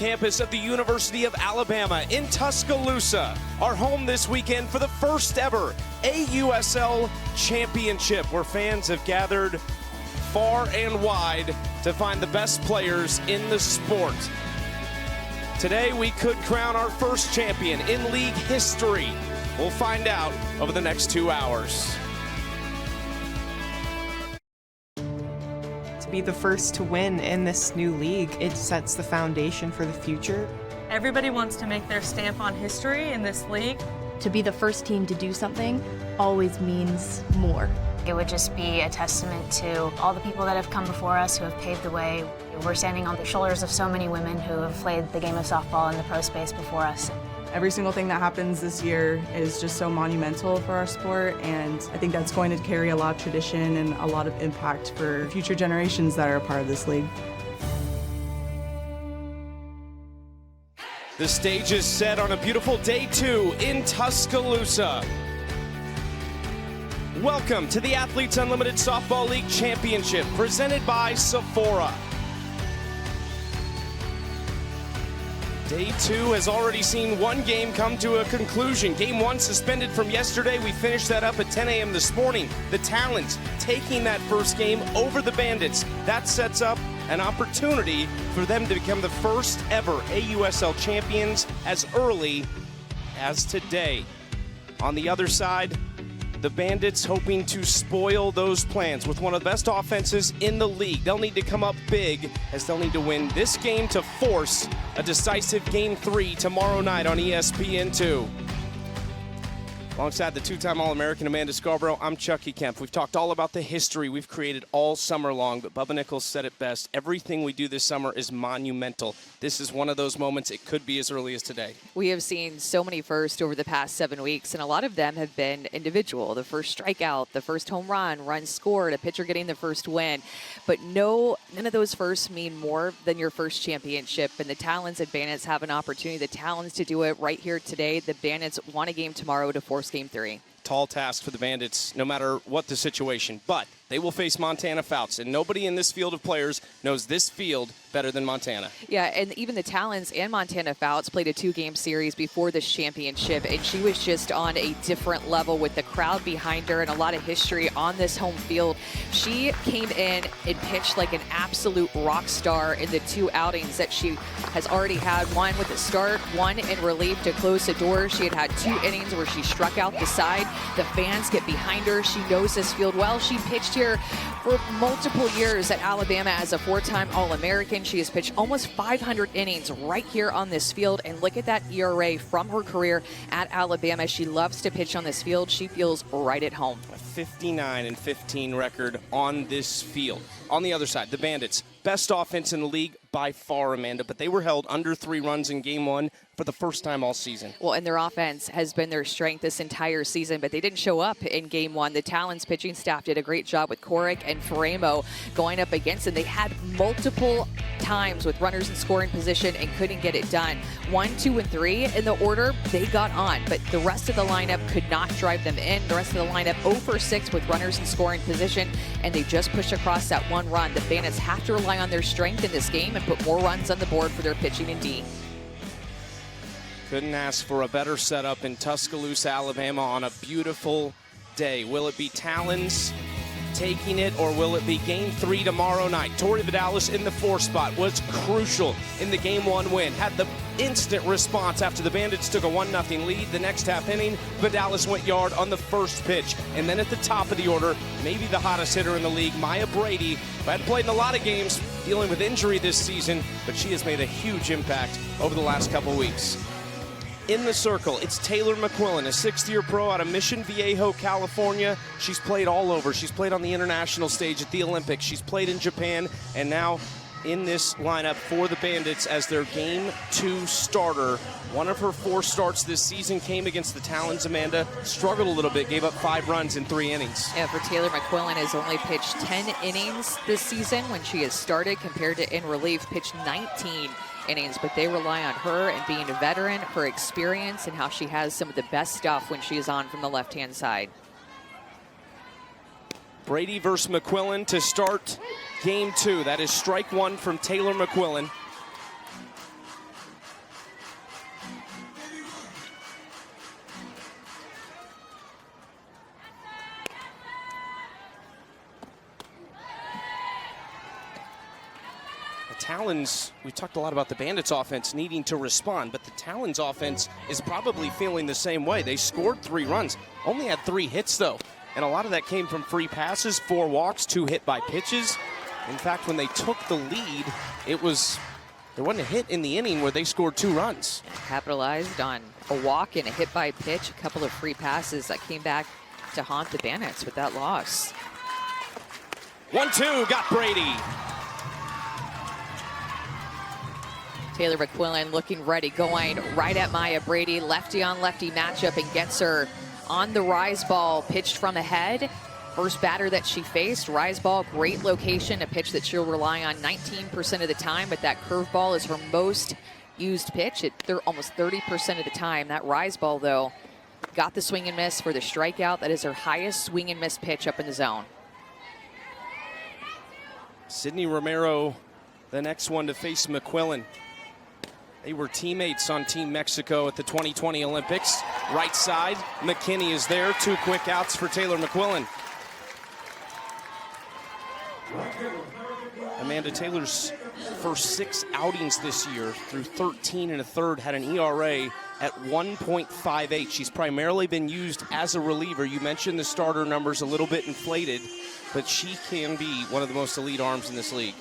Campus of the University of Alabama in Tuscaloosa are home this weekend for the first ever AUSL Championship, where fans have gathered far and wide to find the best players in the sport. Today we could crown our first champion in league history. We'll find out over the next 2 hours. Be the first to win in this new league. It sets the foundation for the future. Everybody wants to make their stamp on history in this league. To be the first team to do something always means more. It would just be a testament to all the people that have come before us who have paved the way. We're standing on the shoulders of so many women who have played the game of softball in the pro space before us. Every single thing that happens this year is just so monumental for our sport, and I think that's going to carry a lot of tradition and a lot of impact for future generations that are a part of this league. The stage is set on a beautiful day 2 in Tuscaloosa. Welcome to the Athletes Unlimited Softball League Championship, presented by Sephora. Day 2 has already seen one game come to a conclusion. Game 1 suspended from yesterday. We finished that up at 10 a.m. this morning. The Talons taking that first game over the Bandits. That sets up an opportunity for them to become the first ever AUSL champions as early as today. On the other side, the Bandits hoping to spoil those plans with one of the best offenses in the league. They'll need to come up big, as they'll need to win this game to force a decisive Game 3 tomorrow night on ESPN2. Alongside the two-time All-American Amanda Scarborough, I'm Chucky Kemp. We've talked all about the history we've created all summer long, but Bubba Nichols said it best. Everything we do this summer is monumental. This is one of those moments. It could be as early as today. We have seen so many firsts over the past 7 weeks, and a lot of them have been individual. The first strikeout, the first home run, runs scored, a pitcher getting the first win. But none of those firsts mean more than your first championship, and the Talons and Bandits have an opportunity. The Talons to do it right here today. The Bandits want a game tomorrow to force Game 3. Tall task for the Bandits, no matter what the situation, but they will face Montana Fouts, and nobody in this field of players knows this field better than Montana. Yeah, and even the Talons and Montana Fouts played a 2-game series before this championship, and she was just on a different level with the crowd behind her and a lot of history on this home field. She came in and pitched like an absolute rock star in the 2 outings that she has already had, one with a start, one in relief to close the door. She had 2 innings where she struck out the side. The fans get behind her. She knows this field well. She pitched here for multiple years at Alabama as a 4-time All-American. She has pitched almost 500 innings right here on this field, and look at that ERA from her career at Alabama. She loves to pitch on this field. She feels right at home. A 59-15 record on this field. On the other side, the Bandits, best offense in the league by far, Amanda, but they were held under 3 runs in Game 1 for the first time all season. Well, and their offense has been their strength this entire season, but they didn't show up in Game 1. The Talons pitching staff did a great job with Coric and Faremo going up against them. They had multiple times with runners in scoring position and couldn't get it done. 1, 2, and 3 in the order, they got on, but the rest of the lineup could not drive them in. The rest of the lineup 0 for 6 with runners in scoring position, and they just pushed across that 1 run. The Bandits have to rely on their strength in this game and put more runs on the board for their pitching in D. Couldn't ask for a better setup in Tuscaloosa, Alabama on a beautiful day. Will it be Talons taking it, or will it be Game 3 tomorrow night? Tori Vidales in the 4 spot was crucial in the Game 1 win. Had the instant response after the Bandits took a 1-0 lead. The next half inning, Vidales went yard on the first pitch. And then at the top of the order, maybe the hottest hitter in the league, Maya Brady, who hadn't played in a lot of games, dealing with injury this season, but she has made a huge impact over the last couple weeks. In the circle, it's Taylor McQuillan, a 6th-year pro out of Mission Viejo, California. She's played all over. She's played on the international stage at the Olympics. She's played in Japan, and now in this lineup for the Bandits as their Game 2 starter. One of her 4 starts this season came against the Talons. Amanda struggled a little bit, gave up 5 runs in 3 innings. Yeah, for Taylor McQuillan has only pitched 10 innings this season when she has started, compared to in relief, pitched 19 innings, but they rely on her and being a veteran, her experience, and how she has some of the best stuff when she is on from the left-hand side. Brady versus McQuillan to start Game 2. That is strike 1 from Taylor McQuillan. Talons, we talked a lot about the Bandits offense needing to respond, but the Talons offense is probably feeling the same way. They scored 3 runs, only had 3 hits though. And a lot of that came from free passes, 4 walks, 2 hit by pitches. In fact, when they took the lead, there wasn't a hit in the inning where they scored 2 runs. Capitalized on a walk and a hit by pitch, a couple of free passes that came back to haunt the Bandits with that loss. 1-2, got Brady. Taylor McQuillan looking ready, going right at Maya Brady. Lefty on lefty matchup, and gets her on the rise ball, pitched from ahead. First batter that she faced, rise ball, great location, a pitch that she'll rely on 19% of the time, but that curveball is her most used pitch at almost 30% of the time. That rise ball, though, got the swing and miss for the strikeout. That is her highest swing and miss pitch up in the zone. Sydney Romero, the next one to face McQuillan. They were teammates on Team Mexico at the 2020 Olympics. Right side, McKinney is there. 2 quick outs for Taylor McQuillan. Amanda Taylor's first 6 outings this year through 13 1/3 had an ERA at 1.58. She's primarily been used as a reliever. You mentioned the starter numbers a little bit inflated, but she can be one of the most elite arms in this league.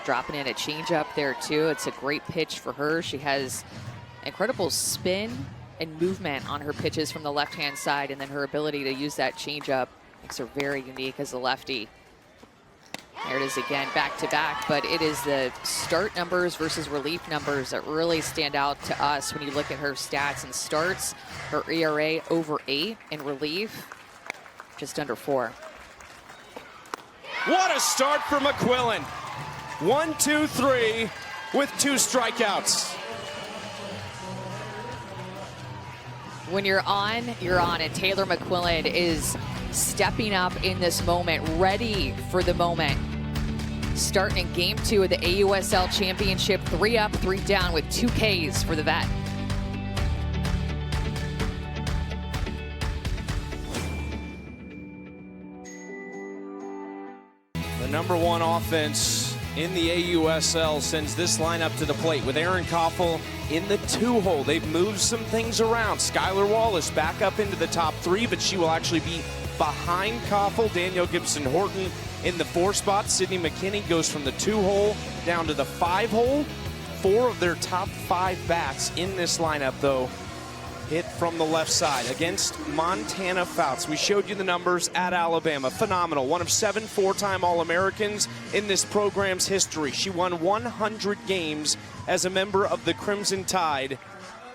Dropping in a changeup there too. It's a great pitch for her. She has incredible spin and movement on her pitches from the left-hand side, and then her ability to use that changeup makes her very unique as a lefty. There it is again, back-to-back, but it is the start numbers versus relief numbers that really stand out to us when you look at her stats. And starts, her ERA over 8, and relief just under 4. What a start for McQuillan. 1, 2, 3 with 2 strikeouts. When you're on, and Taylor McQuillan is stepping up in this moment, ready for the moment. Starting in Game 2 of the AUSL Championship, 3 up, 3 down with 2 Ks for the vet. The #1 offense in the AUSL sends this lineup to the plate with Erin Coffel in the 2-hole. They've moved some things around. Skylar Wallace back up into the top 3, but she will actually be behind Coffel. Danielle Gibson Horton in the 4 spot. Sydney McKinney goes from the 2-hole down to the 5-hole. 4 of their top 5 bats in this lineup, though, hit from the left side against Montana Fouts. We showed you the numbers at Alabama. Phenomenal. One of 7 4-time All-Americans in this program's history. She won 100 games as a member of the Crimson Tide,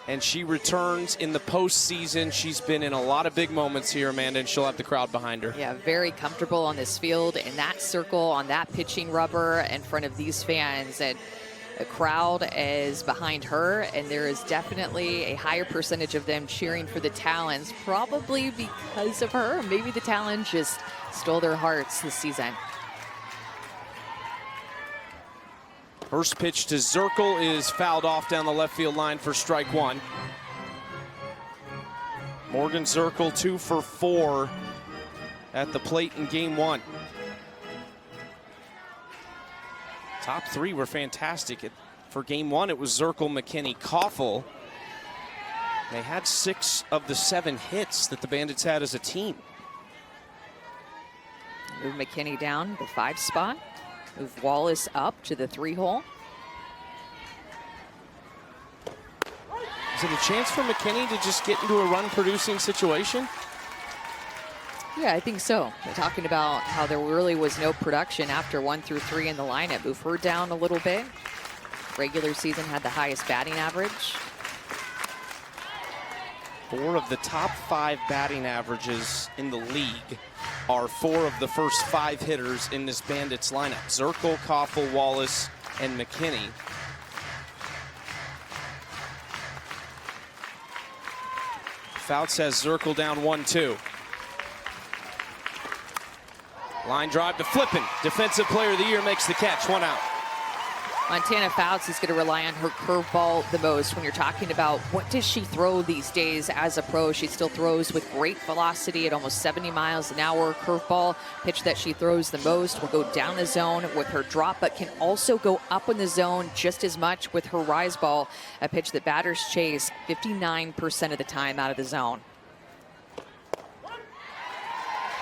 and she returns in the postseason. She's been in a lot of big moments here, Amanda, and she'll have the crowd behind her. Yeah, very comfortable on this field, in that circle, on that pitching rubber, in front of these fans. And the crowd is behind her, and there is definitely a higher percentage of them cheering for the Talons, probably because of her. Maybe the Talons just stole their hearts this season. First pitch to Zerkle is fouled off down the left field line for strike 1. Morgan Zerkle 2 for 4 at the plate in Game 1. Top 3 were fantastic. For Game 1, it was Zerkle, McKinney, Coffel. They had 6 of the 7 hits that the Bandits had as a team. Move McKinney down the 5 spot. Move Wallace up to the 3-hole. Is it a chance for McKinney to just get into a run-producing situation? Yeah, I think so. They're talking about how there really was no production after 1 through 3 in the lineup. Move her down a little bit. Regular season had the highest batting average. 4 of the top 5 batting averages in the league are 4 of the first 5 hitters in this Bandits lineup. Zerkle, Coffel, Wallace, and McKinney. Fouts has Zerkle down 1-2. Line drive to Flippin. Defensive Player of the Year makes the catch. 1 out. Montana Fouts is going to rely on her curveball the most. When you're talking about what does she throw these days as a pro, she still throws with great velocity at almost 70 miles an hour. Curveball, pitch that she throws the most, will go down the zone with her drop, but can also go up in the zone just as much with her rise ball, a pitch that batters chase 59% of the time out of the zone.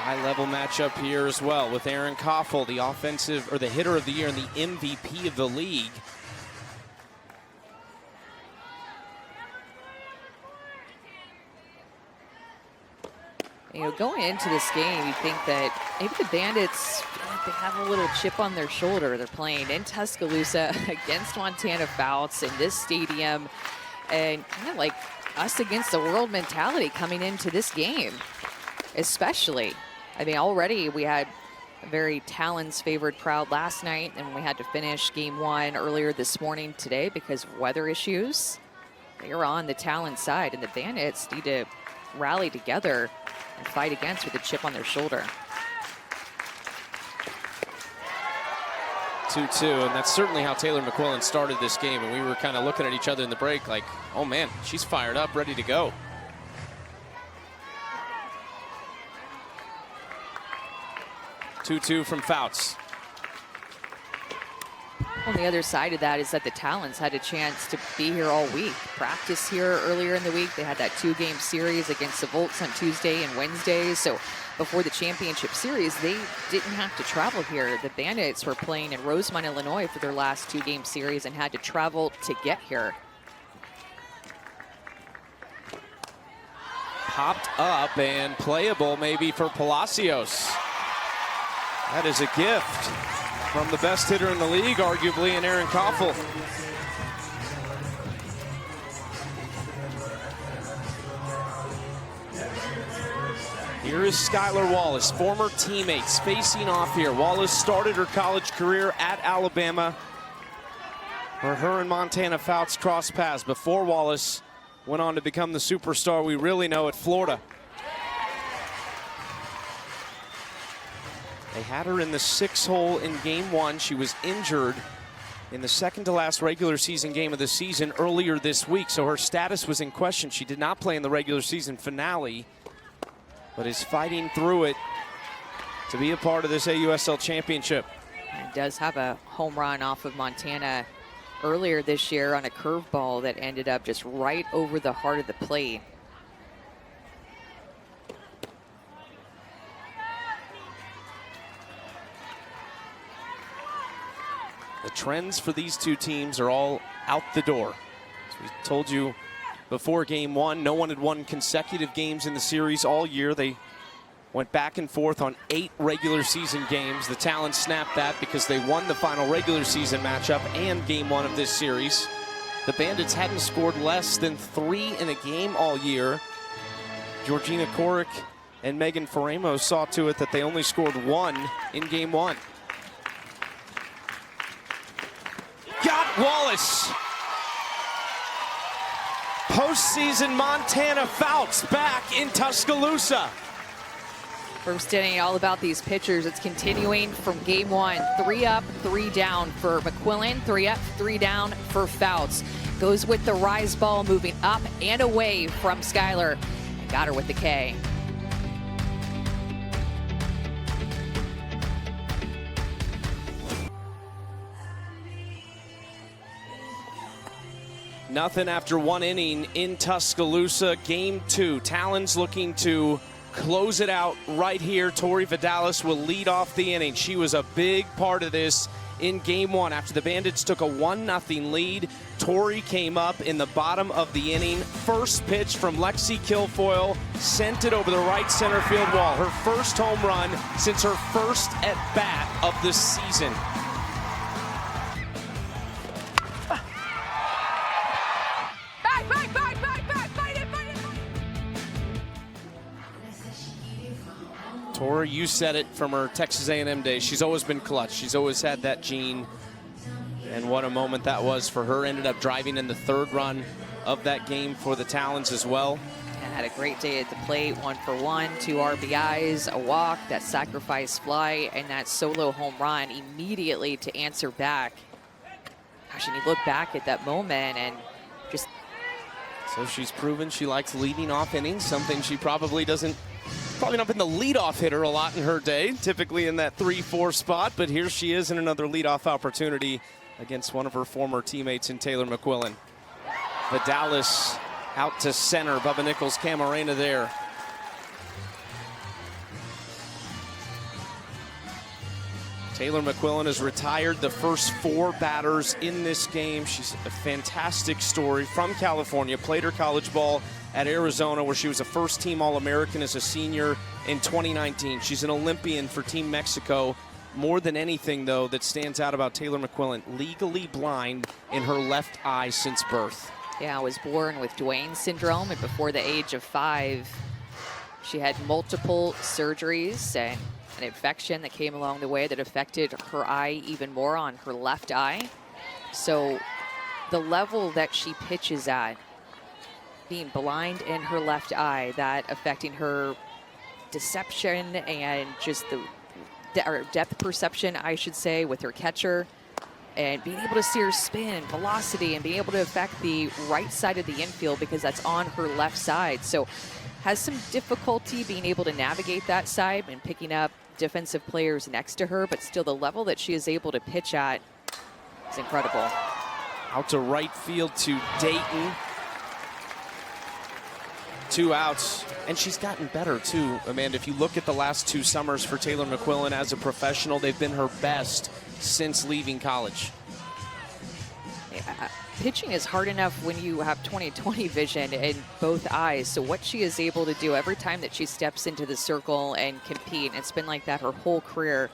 High-level matchup here as well with Erin Coffel, the offensive or the hitter of the year and the MVP of the league. You know, going into this game, you think that maybe the Bandits feel like they have a little chip on their shoulder. They're playing in Tuscaloosa against Montana Fouts in this stadium, and kind of like us against the world mentality coming into this game, especially. I mean, already we had a very Talons favored crowd last night, and we had to finish game one earlier this morning today because of weather issues. They are on the Talons side, and the Bandits need to rally together and fight against with a chip on their shoulder. 2-2, and that's certainly how Taylor McQuillan started this game, and we were kind of looking at each other in the break like, oh man, she's fired up, ready to go. Two from Fouts. On the other side of that is that the Talons had a chance to be here all week. Practice here earlier in the week. They had that 2-game series against the Volts on Tuesday and Wednesday. So before the championship series, they didn't have to travel here. The Bandits were playing in Rosemont, Illinois for their last 2-game series and had to travel to get here. Popped up and playable maybe for Palacios. That is a gift from the best hitter in the league, arguably, in Erin Coffel. Here is Skylar Wallace, former teammates facing off here. Wallace started her college career at Alabama, where her and Montana Fouts crossed paths before Wallace went on to become the superstar we really know at Florida. They had her in the 6-hole in game one. She was injured in the second to last regular season game of the season earlier this week, so her status was in question. She did not play in the regular season finale, but is fighting through it to be a part of this AUSL Championship. It does have a home run off of Montana earlier this year on a curveball that ended up just right over the heart of the plate. The trends for these two teams are all out the door. As we told you before game one, no one had won consecutive games in the series all year. They went back and forth on 8 regular season games. The Talons snapped that because they won the final regular season matchup and game one of this series. The Bandits hadn't scored less than 3 in a game all year. Georgina Korick and Megan Faremo saw to it that they only scored 1 in game one. Got Wallace. Postseason Montana Fouts back in Tuscaloosa. First inning, all about these pitchers. It's continuing from game one. 3 up, 3 down for McQuillan. 3 up, 3 down for Fouts. Goes with the rise ball, moving up and away from Skylar. And got her with the K. Nothing after 1 inning in Tuscaloosa. Game 2. Talons looking to close it out right here. Tori Vidales will lead off the inning. She was a big part of this in game 1. After the Bandits took a 1-0 lead, Tori came up in the bottom of the inning. First pitch from Lexi Kilfoyle sent it over the right center field wall. Her first home run since her first at bat of the season. Tori, you said it from her Texas A&M days. She's always been clutch. She's always had that gene. And what a moment that was for her. Ended up driving in the 3rd run of that game for the Talons as well. And had a great day at the plate. 1 for 1, 2 RBIs, a walk, that sacrifice fly, and that solo home run immediately to answer back. gosh, and you look back at that moment and just. So she's proven she likes leading off innings, something she probably doesn't, probably not been the leadoff hitter a lot in her day, typically in that 3-4 spot, but here she is in another leadoff opportunity against one of her former teammates in Taylor McQuillan. Vidales out to center, Bubba Nickles-Ca there. Taylor McQuillan has retired the first 4 batters in this game. She's a fantastic story from California, played her college ball at Arizona where she was a first-team All-American as a senior in 2019. She's an Olympian for Team Mexico. More than anything, though, that stands out about Taylor McQuillan, legally blind in her left eye since birth. Yeah, was born with Duane syndrome, and before the age of 5, she had multiple surgeries and an infection that came along the way that affected her eye even more on her left eye. So the level that she pitches at, being blind in her left eye, that affecting her deception and just the depth perception, I should say, with her catcher, and being able to see her spin, velocity, and being able to affect the right side of the infield because that's on her left side. So has some difficulty being able to navigate that side and picking up defensive players next to her, but still the level that she is able to pitch at is incredible. Out to right field to Dayton. 2 outs, and she's gotten better too, Amanda. If you look at the last 2 summers for Taylor McQuillan as a professional, they've been her best since leaving college. Yeah, pitching is hard enough when you have 20/20 vision in both eyes. So what she is able to do every time that she steps into the circle and compete, it's been like that her whole career,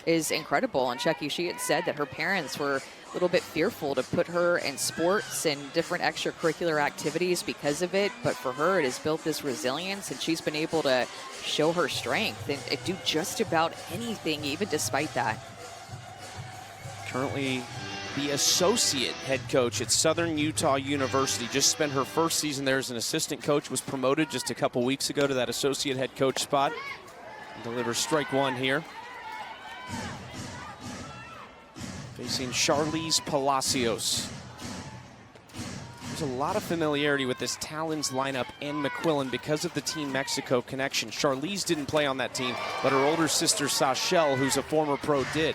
is incredible. And Chucky, she had said that her parents were a little bit fearful to put her in sports and different extracurricular activities because of it. But for her, it has built this resilience, and she's been able to show her strength and do just about anything, even despite that. Currently the associate head coach at Southern Utah University. Just spent her first season there as an assistant coach, was promoted just a couple weeks ago to that associate head coach spot. Delivers strike 1 here. Facing Charlize Palacios. There's a lot of familiarity with this Talons lineup and McQuillan because of the Team Mexico connection. Charlize didn't play on that team, but her older sister Sachelle, who's a former pro, did.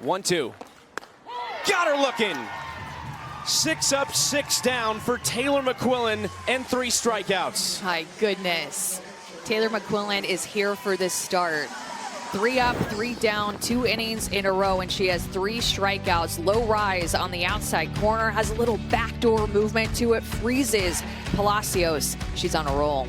One, 2. Got her looking. 6 up, 6 down for Taylor McQuillan and 3 strikeouts. My goodness. Taylor McQuillan is here for this start. 3 up, 3 down, 2 innings in a row, and she has 3 strikeouts. Low rise on the outside corner, has a little backdoor movement to it, freezes Palacios. She's on a roll.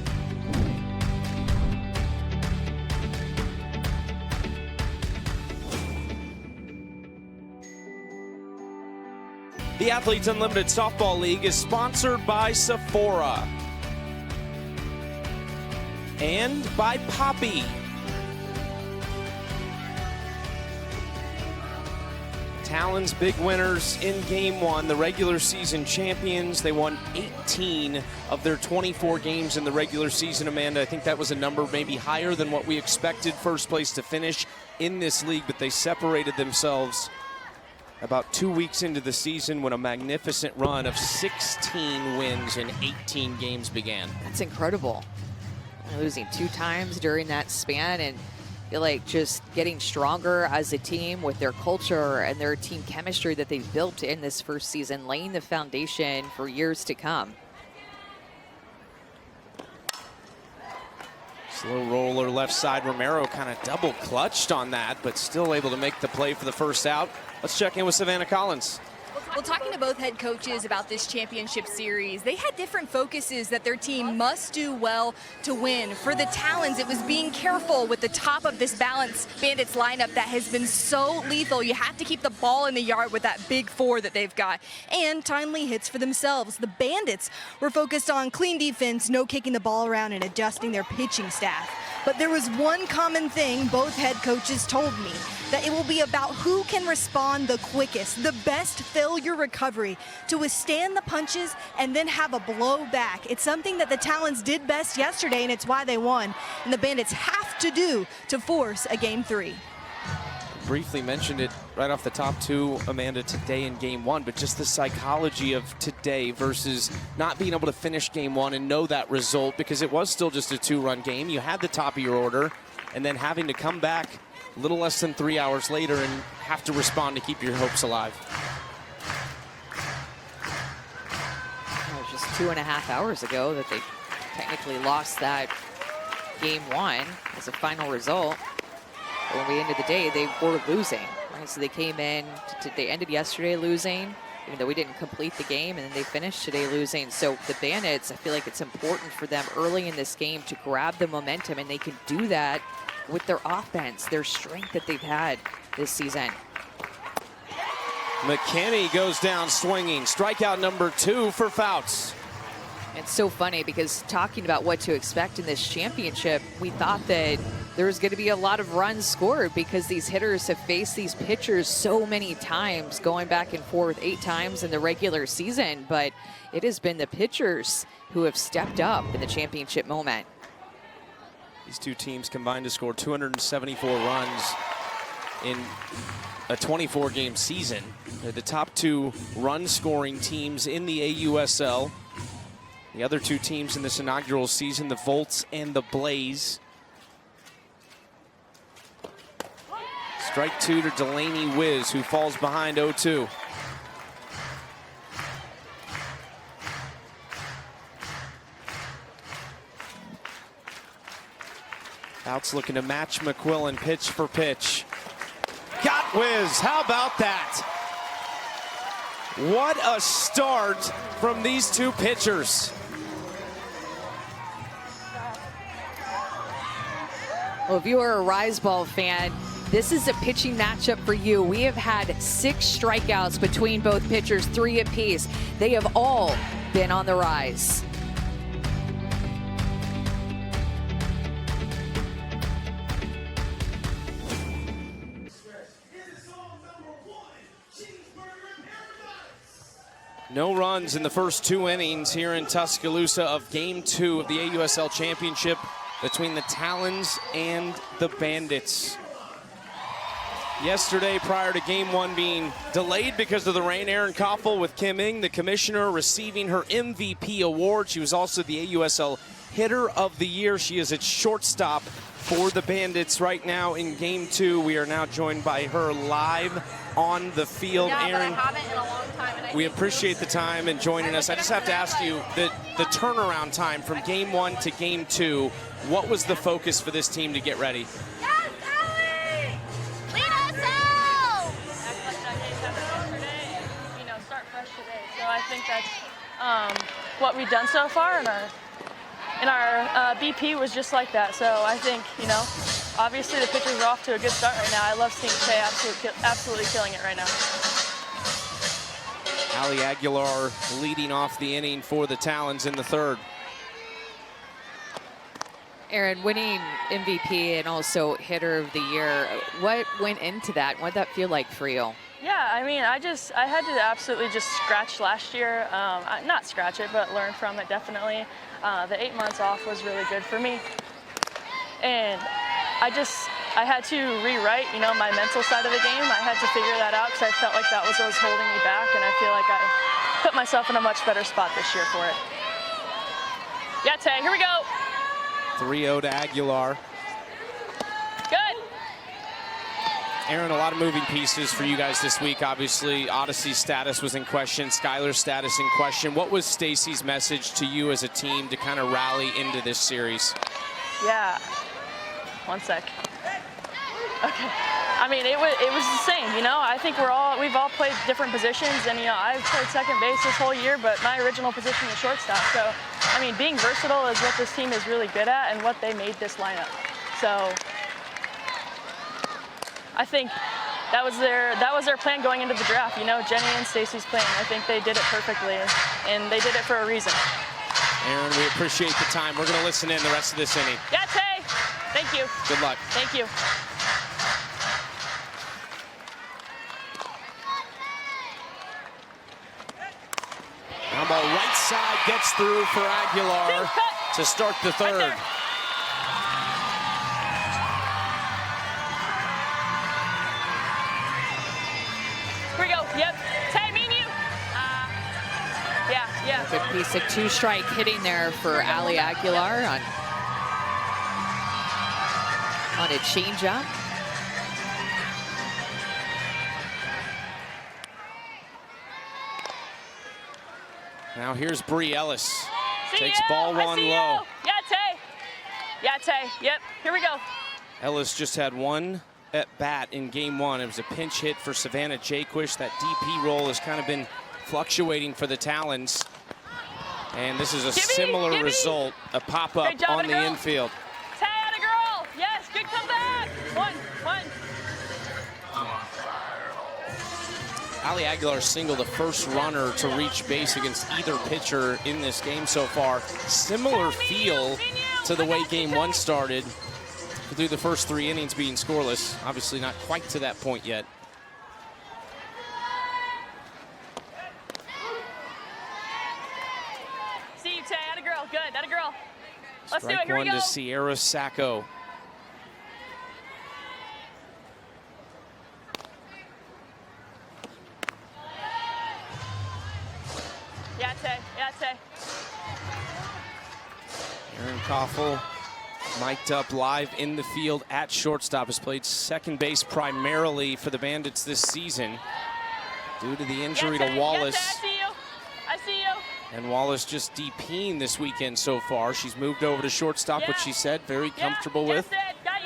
The Athletes Unlimited Softball League is sponsored by Sephora and by Poppy. Talons big winners in Game 1, the regular season champions. They won 18 of their 24 games in the regular season, Amanda. I think that was a number maybe higher than what we expected first place to finish in this league, but they separated themselves about 2 weeks into the season when a magnificent run of 16 wins in 18 games began. That's incredible. Losing 2 times during that span, and feel like just getting stronger as a team with their culture and their team chemistry that they've built in this first season, laying the foundation for years to come. Slow roller left side. Romero kind of double clutched on that, but still able to make the play for the first out. Let's check in with Savannah Collins. Well, talking to both head coaches about this championship series, they had different focuses that their team must do well to win. For the Talons, it was being careful with the top of this balanced Bandits lineup that has been so lethal. You have to keep the ball in the yard with that big 4 that they've got, and timely hits for themselves. The Bandits were focused on clean defense, no kicking the ball around, and adjusting their pitching staff. But there was one common thing both head coaches told me. that it will be about who can respond the quickest, the best failure recovery to withstand the punches and then have a blow back. It's something that the Talons did best yesterday, and it's why they won. And the Bandits have to do to force a Game 3. Briefly mentioned it right off the top too, Amanda, today in Game 1, but just the psychology of today versus not being able to finish Game 1 and know that result, because it was still just a 2-run game. You had the top of your order, and then having to come back a little less than 3 hours later and have to respond to keep your hopes alive. It was just 2.5 hours ago that they technically lost that Game 1 as a final result. When we ended the day, they were losing, right? So they came in, they ended yesterday losing, even though we didn't complete the game, and then they finished today losing. So the Bandits, I feel like it's important for them early in this game to grab the momentum, and they can do that with their offense, their strength that they've had this season. McKinney goes down swinging. Strikeout number 2 for Fouts. It's so funny because talking about what to expect in this championship, we thought that there was going to be a lot of runs scored because these hitters have faced these pitchers so many times, going back and forth 8 times in the regular season. But it has been the pitchers who have stepped up in the championship moment. These two teams combined to score 274 runs in a 24-game season. They're the top 2 run-scoring teams in the AUSL. The other 2 teams in this inaugural season, the Volts and the Blaze. Strike 2 to Delaney Wiz, who falls behind 0-2. Fouts looking to match McQuillan pitch for pitch. Got Wiz, how about that? What a start from these 2 pitchers. Well, if you are a Rise Ball fan, this is a pitching matchup for you. We have had 6 strikeouts between both pitchers, 3 apiece. They have all been on the rise. No runs in the first 2 innings here in Tuscaloosa of Game 2 of the AUSL Championship between the Talons and the Bandits. Yesterday, prior to Game 1 being delayed because of the rain, Erin Coffel with Kim Ng, the commissioner, receiving her MVP award. She was also the AUSL Hitter of the Year. She is at shortstop for the Bandits right now in Game 2. We are now joined by her live on the field. Yeah, Erin, but I haven't in a long time, and we appreciate the time and joining us. I just have to ask you, the turnaround time from Game 1 to Game 2, what was the focus for this team to get ready? Yes, Ellie! Lead us out! Start fresh today. So I think that's what we've done so far, and our BP was just like that. So I think, obviously the pitchers are off to a good start right now. I love seeing Kay absolutely killing it right now. Aguilar leading off the inning for the Talons in the 3rd. Erin, winning MVP and also Hitter of the Year, what went into that? What did that feel like for you? Yeah, I mean, I had to absolutely just scratch last year. Not scratch it, but learn from it, definitely. The 8 months off was really good for me. And I had to rewrite, my mental side of the game. I had to figure that out because I felt like that was what was holding me back, and I feel like I put myself in a much better spot this year for it. Yeah, Tay, here we go. 3-0 to Aguilar. Good. Erin, a lot of moving pieces for you guys this week. Obviously, Odyssey's status was in question, Skylar's status in question. What was Stacy's message to you as a team to kind of rally into this series? Yeah. One sec. Okay. I mean, it was the same, I think we've all played different positions, and I've played second base this whole year, but my original position is shortstop. So, I mean, being versatile is what this team is really good at, and what they made this lineup. So, I think that was their plan going into the draft. Jenny and Stacy's plan. I think they did it perfectly, and they did it for a reason. Erin, we appreciate the time. We're going to listen in the rest of this inning. Yeah, Tay. Thank you. Good luck. Thank you. Ground ball right side gets through for Aguilar to start the third. Right. Here we go. Yep. Tay, me and you. Yeah. Good piece of two-strike hitting there for Ali Aguilar on a changeup. Now here's Bree Ellis. See Takes ya. ball I one see low. You. Yeah, Tay. Yep. Here we go. Ellis just had one at bat in game one. It was a pinch hit for Savannah Jaquish. That DP role has kind of been fluctuating for the Talons. And this is a similar result, a pop-up on the infield. Tay, atta girl. Yes, good comeback. One. Ali Aguilar singled the first runner to reach base against either pitcher in this game so far. Similar feel to the way game one started, through the first 3 innings being scoreless. Obviously not quite to that point yet. See you, Tay. Atta girl. Good. Atta girl. Let's do it. Strike Here we one go. to Sierra Sacco. Yeah, Tay. Erin Coffel mic'd up live in the field at shortstop. Has played second base primarily for the Bandits this season due to the injury to Wallace. I see you. And Wallace just DPing this weekend so far. She's moved over to shortstop, which she said very comfortable with. Got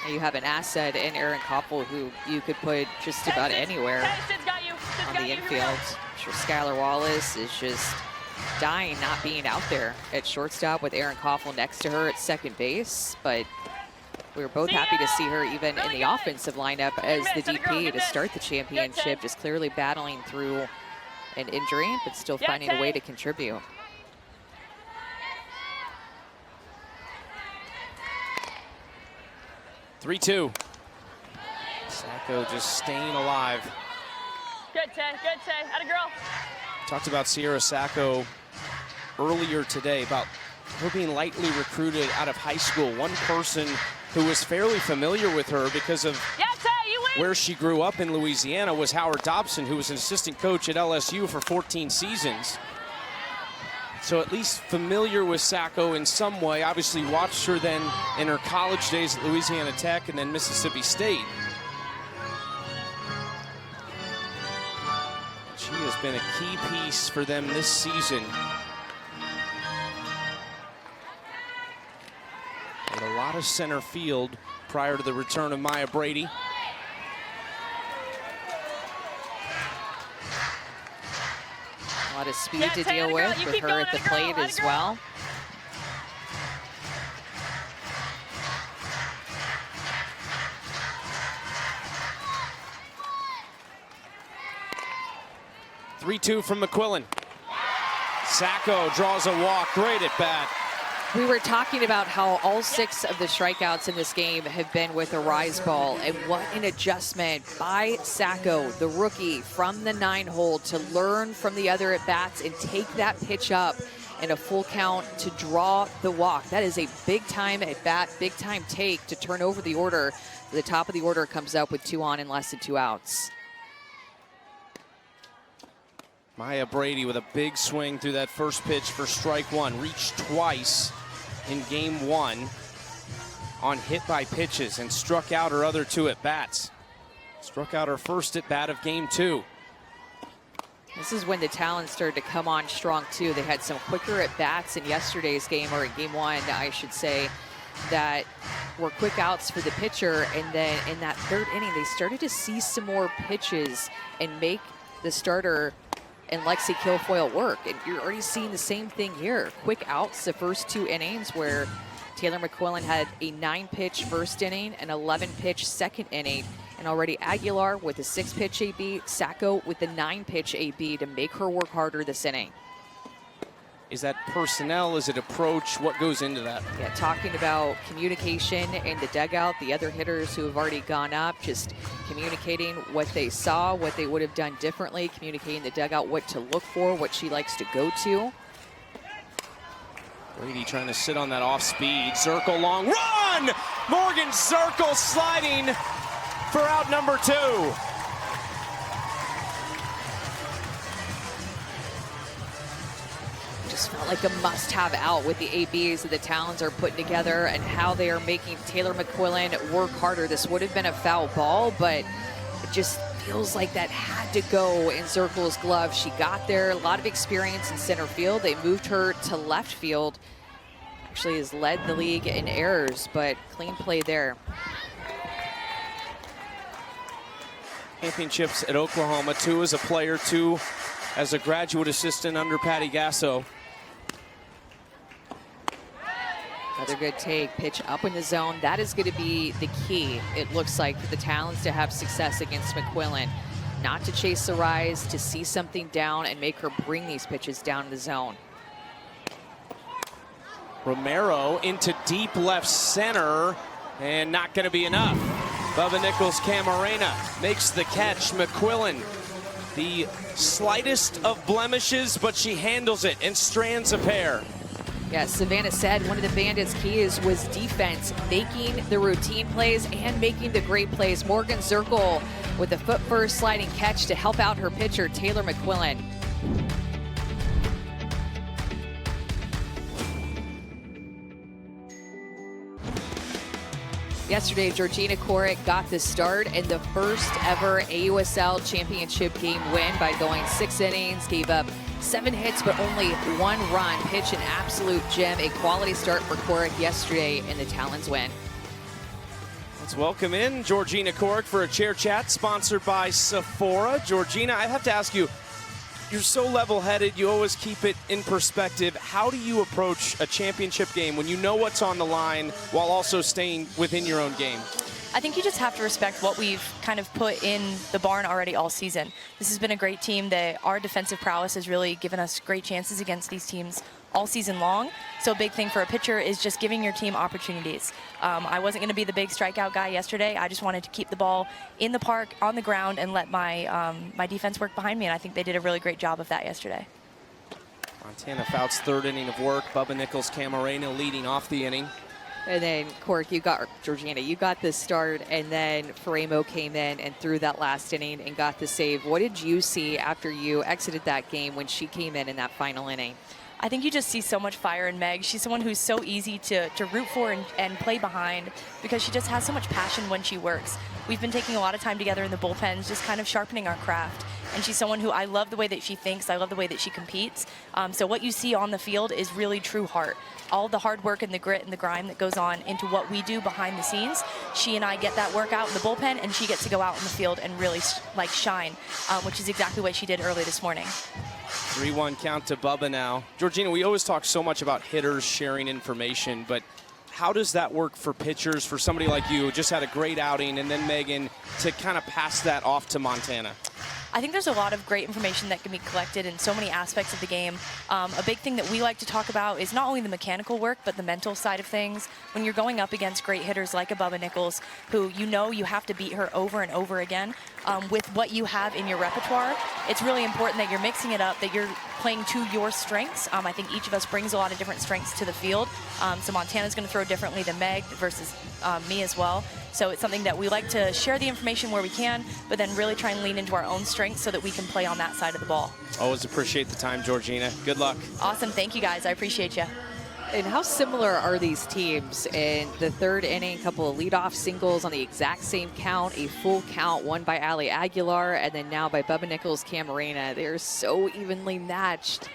you. You have an asset in Erin Coffel who you could put just about anywhere on the infield. I'm sure Skylar Wallace is just dying not being out there at shortstop with Erin Coffel next to her at second base, but we were both happy to see her even in the offensive lineup as the DP to start the championship, just clearly battling through an injury, but still finding a way to contribute. Three-two. Sacco just staying alive. Good, Tay. Atta girl. Talked about Sierra Sacco earlier today, about her being lightly recruited out of high school. One person who was fairly familiar with her because of where she grew up in Louisiana was Howard Dobson, who was an assistant coach at LSU for 14 seasons. So at least familiar with Sacco in some way. Obviously watched her then in her college days at Louisiana Tech and then Mississippi State. She has been a key piece for them this season. And a lot of center field prior to the return of Maya Brady. A lot of speed to deal with her at the plate as well. Three-two from McQuillan. Sacco draws a walk. Great at bat. We were talking about how all 6 of the strikeouts in this game have been with a rise ball, and what an adjustment by Sacco, the rookie from the 9-hole, to learn from the other at-bats and take that pitch up in a full count to draw the walk. That is a big-time at-bat, big-time take to turn over the order. The top of the order comes up with 2 on and less than 2 outs. Maya Brady with a big swing through that first pitch for strike one. Reached twice in game one on hit by pitches and struck out her other 2 at-bats. Struck out her first at-bat of game 2. This is when the Talons started to come on strong too. They had some quicker at-bats in yesterday's game, or in game 1, I should say, that were quick outs for the pitcher. And then in that 3rd inning, they started to see some more pitches and make the starter and Lexi Kilfoyle work. And you're already seeing the same thing here. Quick outs the first 2 innings, where Taylor McQuillan had a 9-pitch first inning, an 11-pitch second inning, and already Aguilar with a 6-pitch AB, Sacco with the 9-pitch AB to make her work harder this inning. Is that personnel? Is it approach? What goes into that? Yeah, talking about communication in the dugout, the other hitters who have already gone up, just communicating what they saw, what they would have done differently, communicating the dugout what to look for, what she likes to go to. Brady trying to sit on that off speed. Zerkle long run! Morgan Zerkle sliding for out number 2. Just felt like a must-have out with the ABs that the Talons are putting together and how they are making Taylor McQuillan work harder. This would have been a foul ball, but it just feels like that had to go in Zerkle's glove. She got there, a lot of experience in center field. They moved her to left field. Actually has led the league in errors, but clean play there. Championships at Oklahoma, 2 as a player, 2 as a graduate assistant under Patty Gasso. Another good take, pitch up in the zone. That is going to be the key, it looks like, for the Talons to have success against McQuillan. Not to chase the rise, to see something down and make her bring these pitches down in the zone. Romero into deep left center, and not going to be enough. Bubba Nickles-Ca makes the catch. McQuillan, the slightest of blemishes, but she handles it and strands a pair. Yeah, Savannah said one of the Bandits' keys was defense, making the routine plays and making the great plays. Morgan Zerkle with a foot first sliding catch to help out her pitcher, Taylor McQuillan. Yesterday, Georgina Koric got the start and the first ever AUSL Championship game win by going 6 innings, gave up 7 hits, but only 1 run. Pitch an absolute gem, a quality start for Koric yesterday in the Talons win. Let's welcome in Georgina Koric for a chair chat sponsored by Sephora. Georgina, I have to ask you, you're so level-headed, you always keep it in perspective. How do you approach a championship game when you know what's on the line while also staying within your own game? I think you just have to respect what we've kind of put in the barn already all season. This has been a great team. Our defensive prowess has really given us great chances against these teams all season long. So a big thing for a pitcher is just giving your team opportunities. I wasn't going to be the big strikeout guy yesterday. I just wanted to keep the ball in the park, on the ground, and let my my defense work behind me, and I think they did a really great job of that yesterday. Montana Fouts' 3rd inning of work. Bubba Nickles-Ca leading off the inning. And then, Georgina, you got the start, and then Faremo came in and threw that last inning and got the save. What did you see after you exited that game when she came in that final inning? I think you just see so much fire in Meg. She's someone who's so easy to root for and play behind because she just has so much passion when she works. We've been taking a lot of time together in the bullpens, just kind of sharpening our craft. And she's someone who I love the way that she thinks. I love the way that she competes. So what you see on the field is really true heart. All the hard work and the grit and the grime that goes on into what we do behind the scenes. She and I get that work out in the bullpen, and she gets to go out in the field and really shine, which is exactly what she did early this morning. 3-1 count to Bubba now. Georgina, we always talk so much about hitters sharing information, but how does that work for pitchers, for somebody like you who just had a great outing, and then Megan, to kind of pass that off to Montana? I think there's a lot of great information that can be collected in so many aspects of the game. A big thing that we like to talk about is not only the mechanical work, but the mental side of things. When you're going up against great hitters like a Bubba Nickles, who you know you have to beat her over and over again, with what you have in your repertoire, it's really important that you're mixing it up, that you're playing to your strengths. I think each of us brings a lot of different strengths to the field. So Montana's going to throw differently than Meg versus me as well. So it's something that we like to share the information where we can, but then really try and lean into our own strengths so that we can play on that side of the ball. Always appreciate the time, Georgina. Good luck. Awesome. Thank you, guys. I appreciate you. And how similar are these teams? In the 3rd inning, a couple of leadoff singles on the exact same count, a full count, one by Aguilar, and then now by Bubba Nickles-Ca. They're so evenly matched.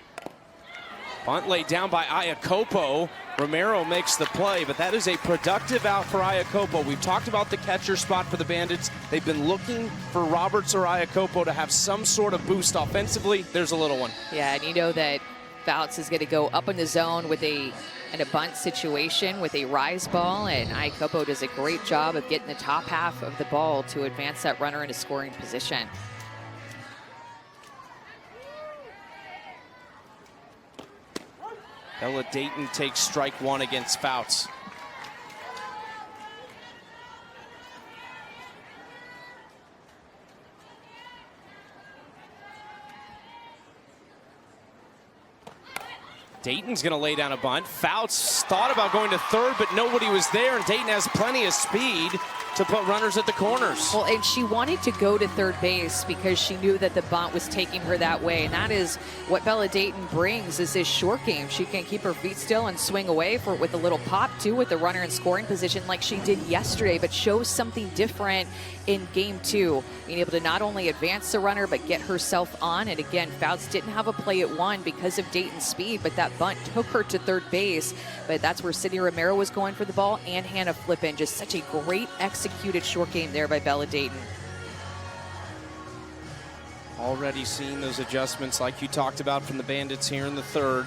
Bunt laid down by Iakopo. Romero makes the play, but that is a productive out for Iakopo. We've talked about the catcher spot for the Bandits. They've been looking for Roberts or Iakopo to have some sort of boost offensively. There's a little one. Yeah, and you know that Fouts is going to go up in the zone with in a bunt situation with a rise ball, and Iakopo does a great job of getting the top half of the ball to advance that runner into scoring position. Ella Dayton takes strike one against Fouts. Dayton's going to lay down a bunt. Fouts thought about going to third, but nobody was there, and Dayton has plenty of speed to put runners at the corners. Well, and she wanted to go to third base because she knew that the bunt was taking her that way, and that is what Bella Dayton brings, is this short game. She can keep her feet still and swing away for with a little pop, too, with the runner in scoring position like she did yesterday, but shows something different in game two, being able to not only advance the runner, but get herself on. And again, Fouts didn't have a play at one because of Dayton's speed, but that bunt took her to third base. But that's where Sydney Romero was going for the ball, and Hannah Flippin. Just such a great executed short game there by Bella Dayton. Already seeing those adjustments like you talked about from the Bandits here in the third.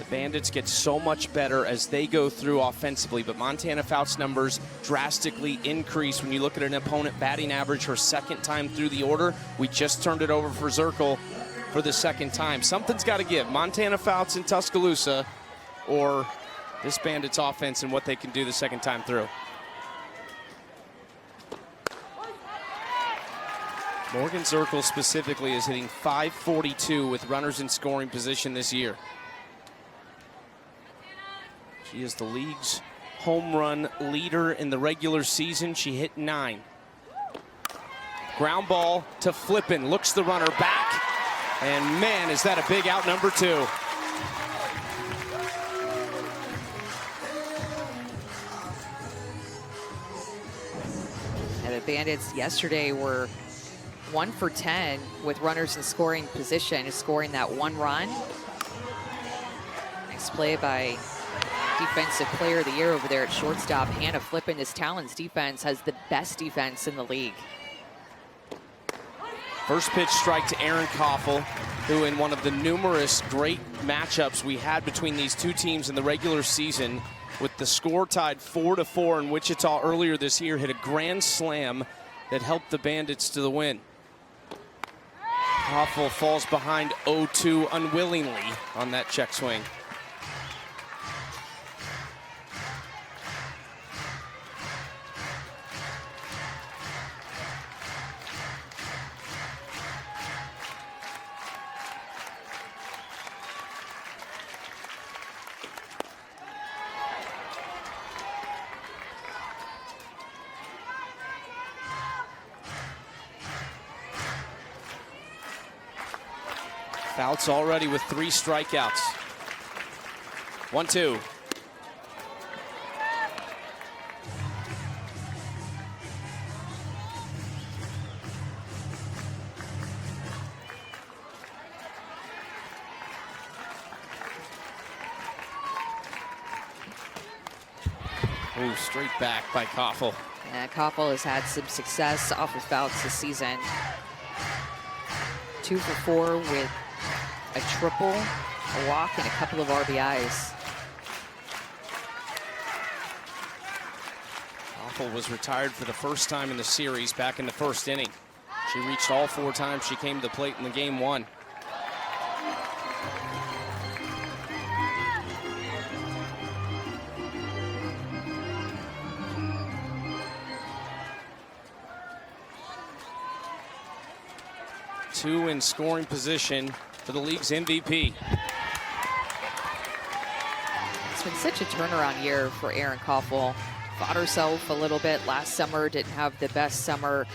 Bandits get so much better as they go through offensively, but Montana Fouts' numbers drastically increase when you look at an opponent batting average her second time through the order. We just turned it over for Zerkle for the second time. Something's got to give. Montana Fouts in Tuscaloosa, or this Bandits offense and what they can do the second time through. Morgan Zerkle specifically is hitting .542 with runners in scoring position this year. She is the league's home run leader in the regular season. She hit 9. Ground ball to Flippin, looks the runner back, and man, is that a big out, number 2. And the Bandits yesterday were 1 for 10 with runners in scoring position, scoring that 1 run. Nice play by Defensive Player of the Year over there at shortstop. Hannah Flippin. This Talons defense has the best defense in the league. First pitch strike to Erin Coffel, who in one of the numerous great matchups we had between these two teams in the regular season, with the score tied 4-4 in Wichita earlier this year, hit a grand slam that helped the Bandits to the win. Coffel falls behind 0-2 unwillingly on that check swing. Fouts already with 3 strikeouts. 1-2. Ooh, straight back by Coffel. And Coffel has had some success off of Fouts this season. 2 for 4 with a triple, a walk, and a couple of RBIs. Coffel was retired for the first time in the series back in the first inning. She reached all 4 times she came to the plate in the game 1. Two in scoring position for the league's MVP. It's been such a turnaround year for Erin Coffel. Fought herself a little bit last summer, didn't have the best summer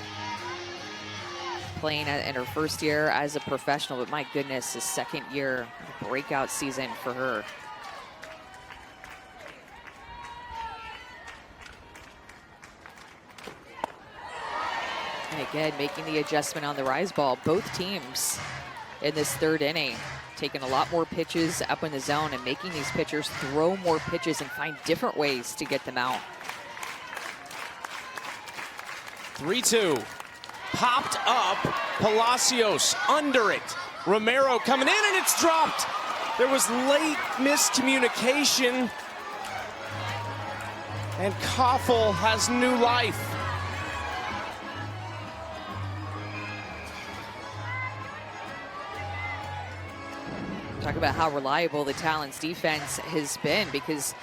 playing in her first year as a professional, but my goodness, the second year breakout season for her. And again, making the adjustment on the rise ball. Both teams in this third inning taking a lot more pitches up in the zone and making these pitchers throw more pitches and find different ways to get them out. 3-2. Popped up. Palacios under it. Romero coming in, and it's dropped. There was late miscommunication, and Coffel has new life. Talk about how reliable the Talons defense has been, because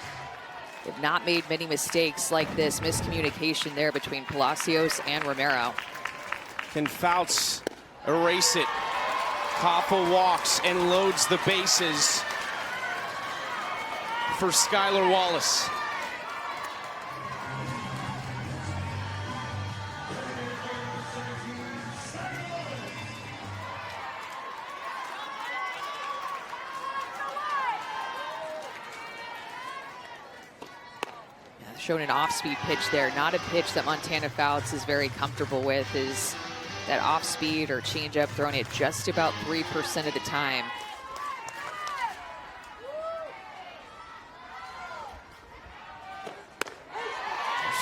they've not made many mistakes like this. Miscommunication there between Palacios and Romero. Can Fouts erase it? Coffel walks and loads the bases for Skylar Wallace. Shown an off-speed pitch there. Not a pitch that Montana Fouts is very comfortable with, is that off-speed or changeup thrown at just about 3% of the time.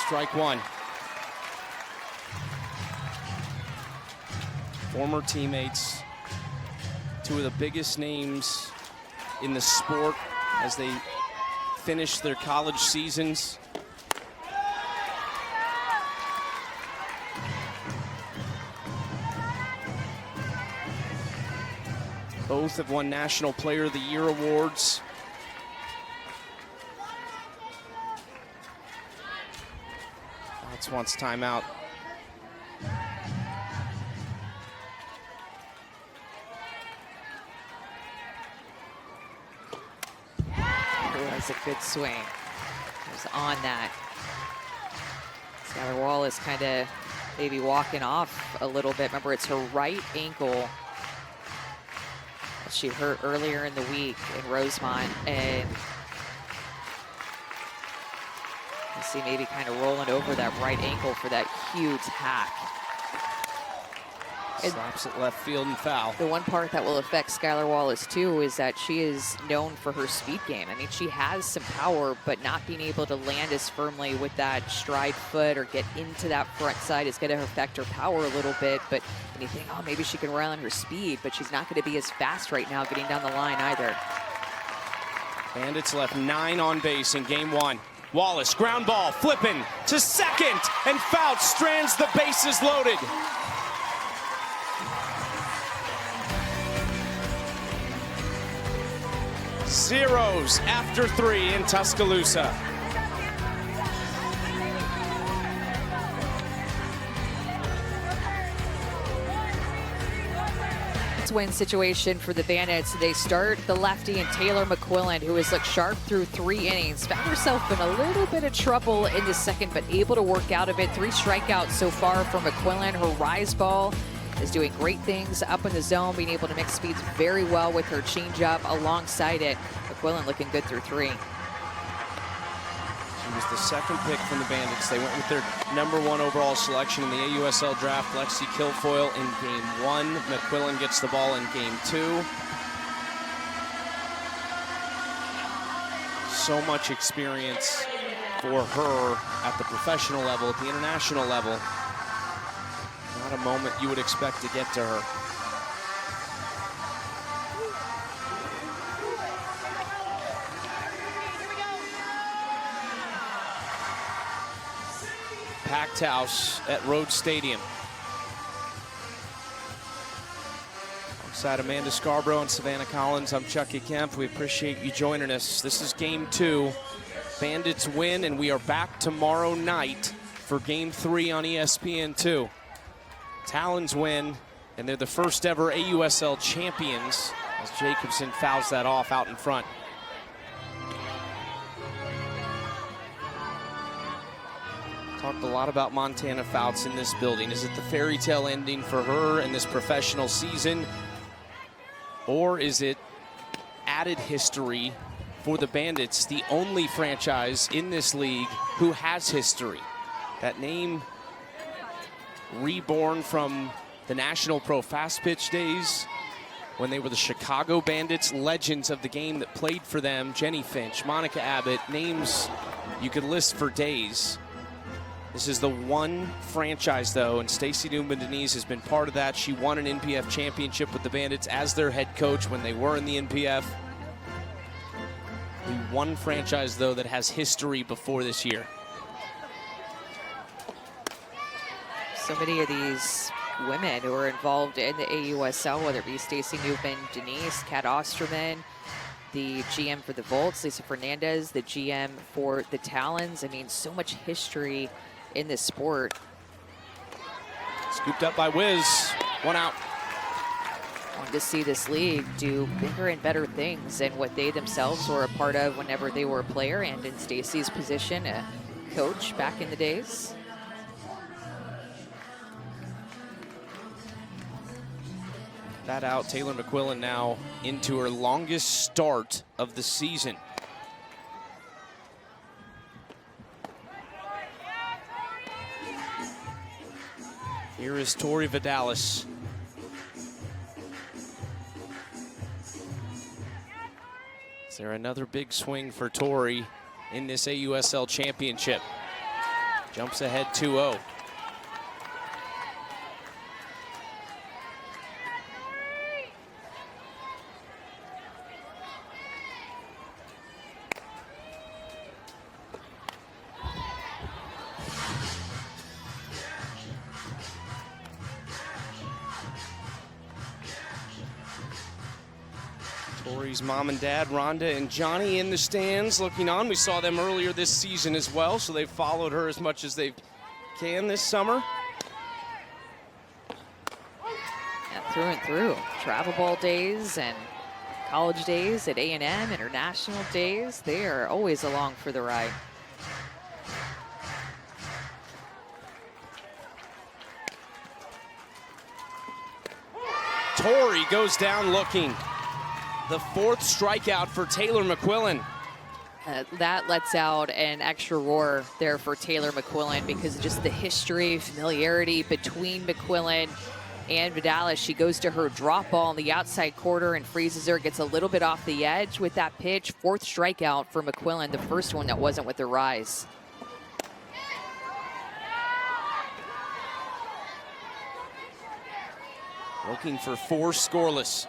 Strike one. Former teammates, two of the biggest names in the sport as they finish their college seasons. Both have won National Player of the Year awards. Fouts wants timeout. That's a good swing. It was on that. Skylar Wallace kind of maybe walking off a little bit. Remember, it's her right ankle she hurt earlier in the week in Rosemont, and you see maybe kind of rolling over that right ankle for that huge hack. Slaps it left field and foul. The one part that will affect Skylar Wallace too is that she is known for her speed game. I mean, she has some power, but not being able to land as firmly with that stride foot or get into that front side is going to affect her power a little bit. But when you think, oh, maybe she can run on her speed, but she's not going to be as fast right now getting down the line either. Bandits left 9 on base in game 1. Wallace, ground ball, flipping to second, and Fouts strands the bases loaded. Zeros after 3 in Tuscaloosa. Win situation for the Bandits. They start the lefty and Taylor McQuillan, who has looked sharp through 3 innings. Found herself in a little bit of trouble in the second, but able to work out of it. 3 strikeouts so far from McQuillan. Her rise ball is doing great things up in the zone, being able to mix speeds very well with her changeup alongside it. McQuillan looking good through 3. She was the second pick from the Bandits. They went with their #1 overall selection in the AUSL draft, Lexi Kilfoyle, in game 1. McQuillan gets the ball in game 2. So much experience for her at the professional level, at the international level. Not a moment you would expect to get to her. Packed house at Rhoads Stadium. Alongside Amanda Scarborough and Savannah Collins, I'm Chucky Kemp. We appreciate you joining us. This is game 2. Bandits win, and we are back tomorrow night for game 3 on ESPN2. Talons win, and they're the first ever AUSL champions as Jacobsen fouls that off out in front. Talked a lot about Montana Fouts in this building. Is it the fairy tale ending for her in this professional season? Or is it added history for the Bandits, the only franchise in this league who has history? That name reborn from the National Pro Fast Pitch days when they were the Chicago Bandits, legends of the game that played for them. Jenny Finch, Monica Abbott, names you could list for days. This is the one franchise, though, and Stacey Newman-Denise has been part of that. She won an NPF championship with the Bandits as their head coach when they were in the NPF. The one franchise, though, that has history before this year. So many of these women who are involved in the AUSL, whether it be Stacey Newman, Denise, Kat Osterman, the GM for the Volts, Lisa Fernandez, the GM for the Talons. I mean, so much history in this sport. Scooped up by Wiz, 1 out. Wanted to see this league do bigger and better things than what they themselves were a part of whenever they were a player, and in Stacey's position, a coach back in the days. That out, Taylor McQuillan now into her longest start of the season. Here is Tori Vidales. Is there another big swing for Tori in this AUSL Championship? Jumps ahead 2-0. Tori's mom and dad, Rhonda and Johnny, in the stands looking on. We saw them earlier this season as well, so they've followed her as much as they can this summer. Yeah, through and through. Travel ball days and college days at A&M, international days, they are always along for the ride. Tori goes down looking. The 4th strikeout for Taylor McQuillan. That lets out an extra roar there for Taylor McQuillan because of just the history, familiarity between McQuillan and Vidales. She goes to her drop ball on the outside quarter and freezes her, gets a little bit off the edge with that pitch. 4th strikeout for McQuillan, the first one that wasn't with the rise. Looking for 4 scoreless.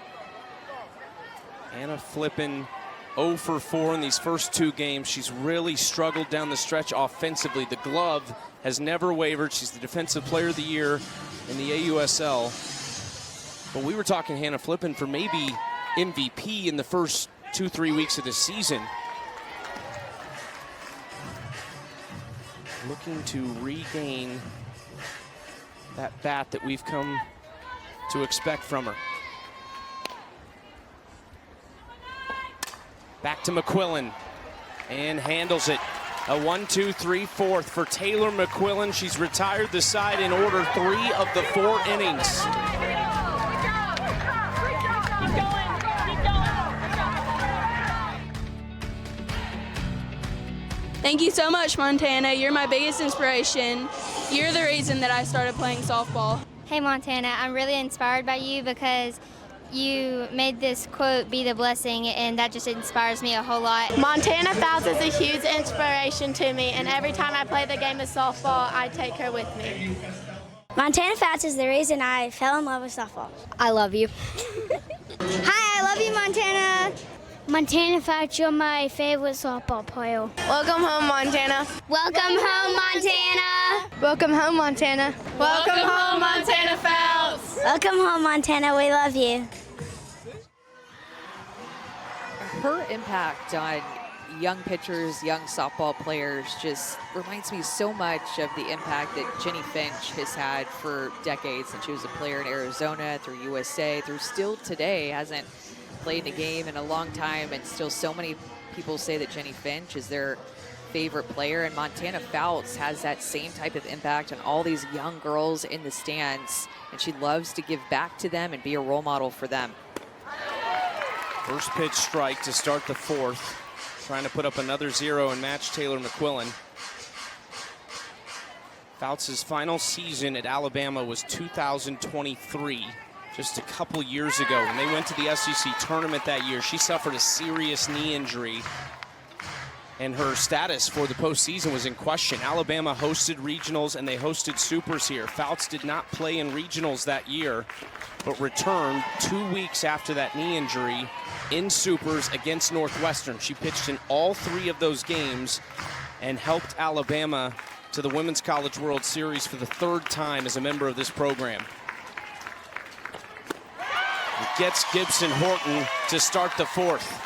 Anna Flippin 0 for 4 in these first 2 games. She's really struggled down the stretch offensively. The glove has never wavered. She's the Defensive Player of the Year in the AUSL. But we were talking Hannah Flippin for maybe MVP in the first 2-3 weeks of the season. Looking to regain that bat that we've come to expect from her. Back to McQuillan, and handles it. A 1-2-3-4 for Taylor McQuillan. She's retired the side in order 3 of the 4 innings. Thank you so much, Montana. You're my biggest inspiration. You're the reason that I started playing softball. Hey, Montana, I'm really inspired by you because you made this quote be the blessing, and that just inspires me a whole lot. Montana Fouts is a huge inspiration to me, and every time I play the game of softball, I take her with me. Montana Fouts is the reason I fell in love with softball. I love you. Hi, I love you, Montana. Montana Fouts, you're my favorite softball player. Welcome home, Montana. Welcome home, Montana. Welcome home, Montana. Welcome home, Montana Fouts. Welcome home, Montana. We love you. Her impact on young pitchers, young softball players just reminds me so much of the impact that Jenny Finch has had for decades. And she was a player in Arizona, through USA, through still today, hasn't played a game in a long time, and still so many people say that Jenny Finch is their favorite player. And Montana Fouts has that same type of impact on all these young girls in the stands, and she loves to give back to them and be a role model for them. First pitch strike to start the 4th. Trying to put up another 0 and match Taylor McQuillan. Fouts' final season at Alabama was 2023, just a couple years ago. When they went to the SEC tournament that year, she suffered a serious knee injury, and her status for the postseason was in question. Alabama hosted regionals, and they hosted supers here. Fouts did not play in regionals that year, but returned 2 weeks after that knee injury in supers against Northwestern. She pitched in all 3 of those games and helped Alabama to the Women's College World Series for the 3rd time as a member of this program. Gets Gibson Horton to start the fourth.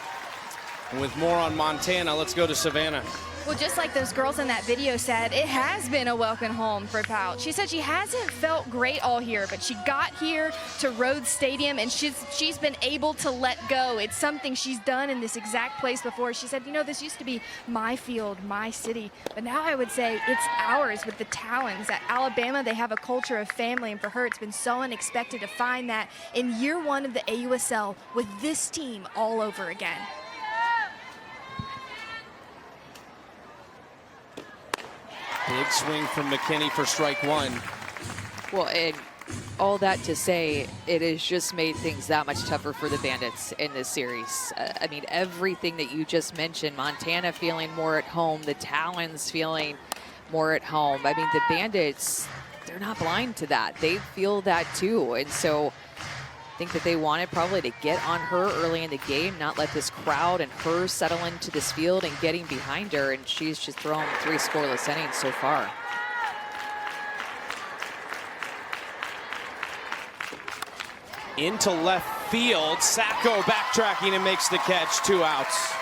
And with more on Montana, let's go to Savannah. Well, just like those girls in that video said, it has been a welcome home for Fouts. She said she hasn't felt great all year, but she got here to Rhoads Stadium and she's been able to let go. It's something she's done in this exact place before. She said, you know, this used to be my field, my city, but now I would say it's ours with the Talons. At Alabama, they have a culture of family, and for her, it's been so unexpected to find that in year one of the AUSL with this team all over again. Big swing from McKinney for strike one. Well, and all that to say, it has just made things that much tougher for the Bandits in this series. I mean, everything that you just mentioned, Montana feeling more at home, the Talons feeling more at home. I mean, the Bandits, they're not blind to that. They feel that too. And so I think that they wanted probably to get on her early in the game, not let this crowd and her settle into this field and getting behind her, and she's just thrown 3 scoreless innings so far. Into left field, Sacco backtracking and makes the catch, 2 outs.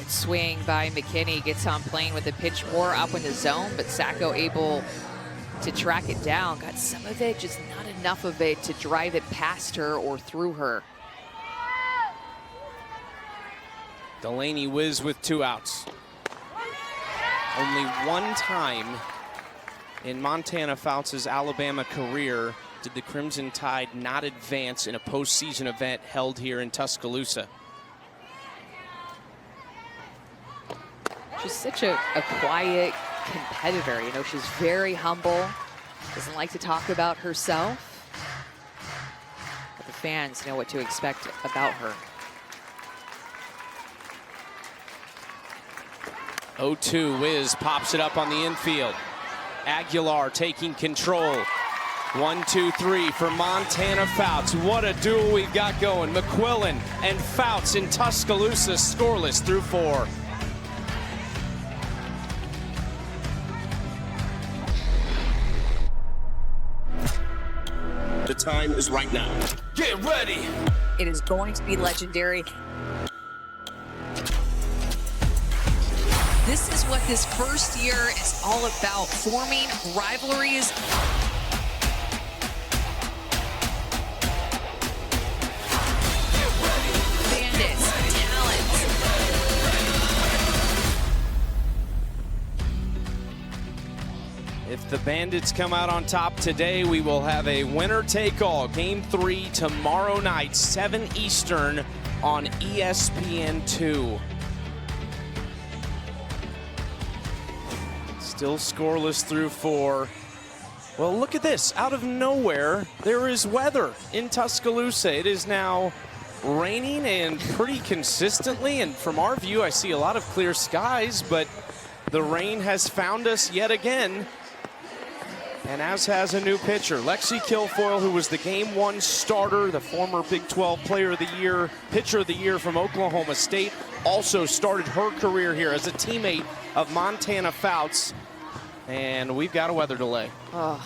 Swing by McKinney, gets on playing with the pitch more up in the zone, but Sacco able to track it down. Got some of it, just not enough of it to drive it past her or through her. Delaney whiz with 2 outs. Only one time in Montana Fouts' Alabama career did the Crimson Tide not advance in a postseason event held here in Tuscaloosa. She's such a quiet competitor. You know, she's very humble, doesn't like to talk about herself. But the fans know what to expect about her. 0-2, Wiz pops it up on the infield. Aguilar taking control. 1-2-3 for Montana Fouts. What a duel we've got going. McQuillan and Fouts in Tuscaloosa, scoreless through 4. The time is right now. Get ready. It is going to be legendary. This is what this first year is all about, forming rivalries. Bandits, Talons. If the Bandits come out on top today, we will have a winner-take-all. Game 3 tomorrow night, 7 Eastern on ESPN2. Still scoreless through 4. Well, look at this. Out of nowhere, there is weather in Tuscaloosa. It is now raining and pretty consistently. And from our view, I see a lot of clear skies, but the rain has found us yet again. And as has a new pitcher, Lexi Kilfoyle, who was the Game 1 starter, the former Big 12 Player of the Year, Pitcher of the Year from Oklahoma State, also started her career here as a teammate of Montana Fouts. And we've got a weather delay. Oh,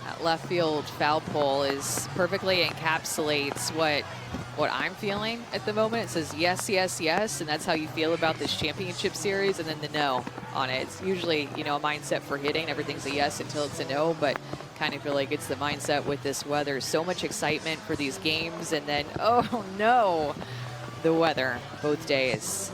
that left field foul pole is perfectly encapsulates what I'm feeling at the moment. It says yes, yes, yes, and that's how you feel about this championship series, and then the no on it. It's usually, you know, a mindset for hitting. Everything's a yes until it's a no, but kind of feel like it's the mindset with this weather. So much excitement for these games, and then, oh no, the weather both days.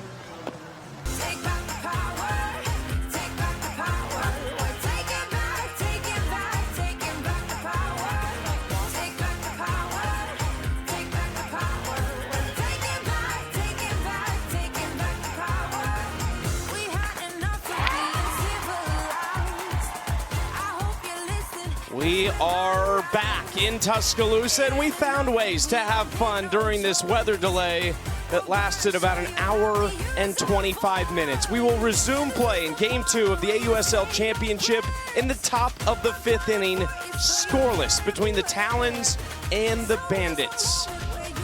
We are back in Tuscaloosa, and we found ways to have fun during this weather delay that lasted about an hour and 25 minutes. We will resume play in Game 2 of the AUSL Championship in the top of the 5th inning, scoreless between the Talons and the Bandits.